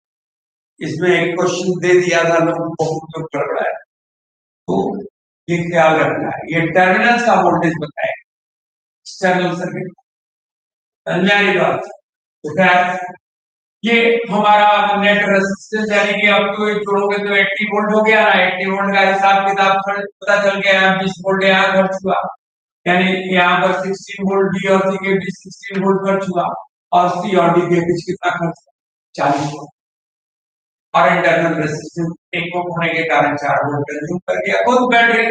इसमें एक क्वेश्चन दे दिया था, लोग बहुत गड़बड़ा है, तो ये ख्याल रखना है, ये टर्मिनल्स का वोल्टेज बताएगा एक्सटर्नल सर्किट। बात तो खैर ये हमारा नेट रेजिस्टेंस, यानी कि अब तो जोड़ोगे तो 80 वोल्ट हो गया ना, 80 वोल्ट का हिसाब किताब पता चल गया, 20 वोल्ट यहाँ खर्च हुआ, यानी यहाँ पर 16 वोल्ट बी और सी के बीच 16 वोल्ट खर्च हुआ, और सी और डी के बीच कितना खर्च 40 वोल्ट। और इंटरनल रेजिस्टेंस एक होने के कारण 4 वोल्ट कंज्यूम कर दिया खुद बैटरी।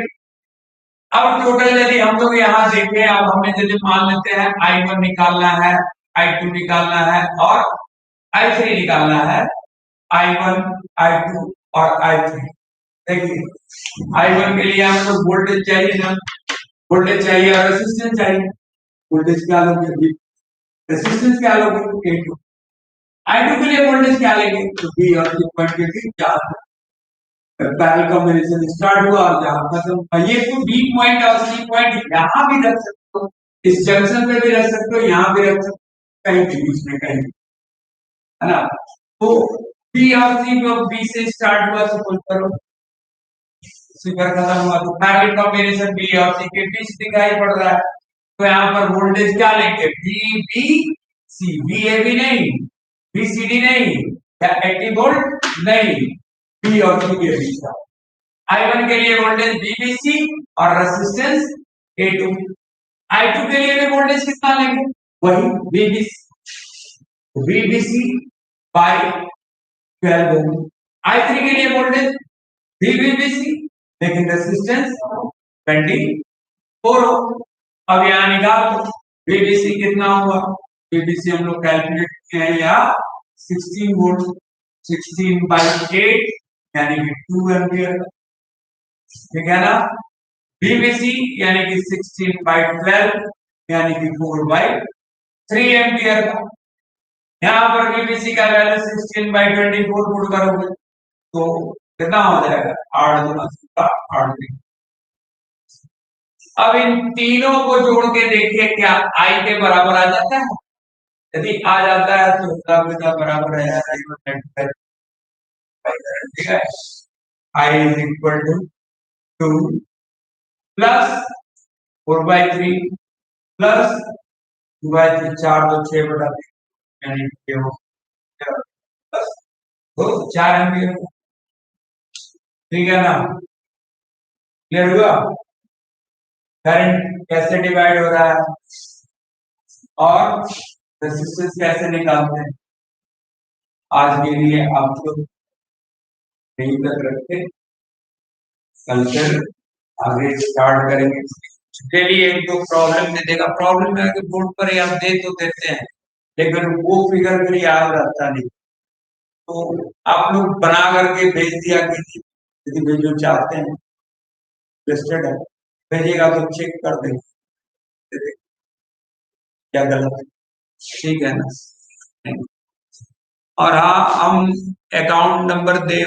अब टोटल यदि हम लोग यहाँ देखें, अब हमें यदि मान लेते हैं I1 निकालना है, I2 निकालना है और I3 निकालना है, I1, I2 और I3। देखिए I1 के लिए हमको वोल्टेज चाहिए ना, वोल्टेज चाहिए और रेजिस्टेंस चाहिए। वोल्टेज क्या लोगे, रेजिस्टेंस क्या लोगे, A2। I2 के लिए वोल्टेज क्या लेंगे, तो B और C पॉइंट के बीच चार्ज पैरेलल कॉम्बिनेशन स्टार्ट हुआ और जहां खत्म। ये तो बी पॉइंट और सी पॉइंट यहां भी रख सकते हो, इस जंक्शन पे भी रख सकते हो, यहां भी रख सकते हो, कहीं भी बीच में कहीं, है ना। तो बी और सी को बी से स्टार्ट हुआ, सपोज करो सी पर खत्म हुआ, तो पैरेलल कॉम्बिनेशन बी और सी के बीच दिखाई पड़ रहा है। तो यहां पर वोल्टेज क्या लेंगे, B B C, B A B नहीं, बी सी डी नहीं, या 80 वोल्ट नहीं, बी और सी के बीच का। I1 के लिए वोल्टेज VBC और रेजिस्टेंस A2। I2 के लिए भी वोल्टेज कितना लेंगे, वही VBC बाय 12 ओम। I3 के लिए वोल्टेज VBC लेकिन रेजिस्टेंस 24 ओम। अब यहां निकाल दो VBC कितना हुआ, VBC हम लोग कैलकुलेट किए हैं यहाँ 16 वोल्ट, 16 बाई 8 यानी कि 2 एम्पियर, ठीक है ना। VBC यानी कि 16 बाई 12 यानी कि 4 बाई 3 एम्पियर का। यहाँ पर VBC का वैल्यू 16 बाई 24 पुट करोगे तो कितना हो जाएगा, 8 गुना 8। अब इन तीनों को जोड़ के देखिए क्या I के बराबर आ जाता है। यदि आ जाता है तो इसका बराबर है ठीक है, I is equal to 2 plus 4/3 plus 2/3, 4 तो 6 बटा 3 यानी कि हो प्लस 4 एम्पियर, ठीक है ना। क्लियर हुआ, करंट कैसे डिवाइड हो रहा है और रेजिस्टेंस कैसे निकालते हैं, आज के लिए आप लोग यहीं तक रखते, कल फिर आगे स्टार्ट करेंगे। उसके लिए एक दो प्रॉब्लम दे देगा, प्रॉब्लम में आगे बोर्ड पर ही आप दे तो देते हैं लेकिन वो फिगर फिर याद रहता नहीं, तो आप लोग बना करके भेज दिया कीजिए, यदि भेजो चाहते हैं, इंटरेस्टेड है भेजिएगा तो चेक कर देंगे क्या गलत है, ठीक है ना। और हाँ, हम अकाउंट नंबर दे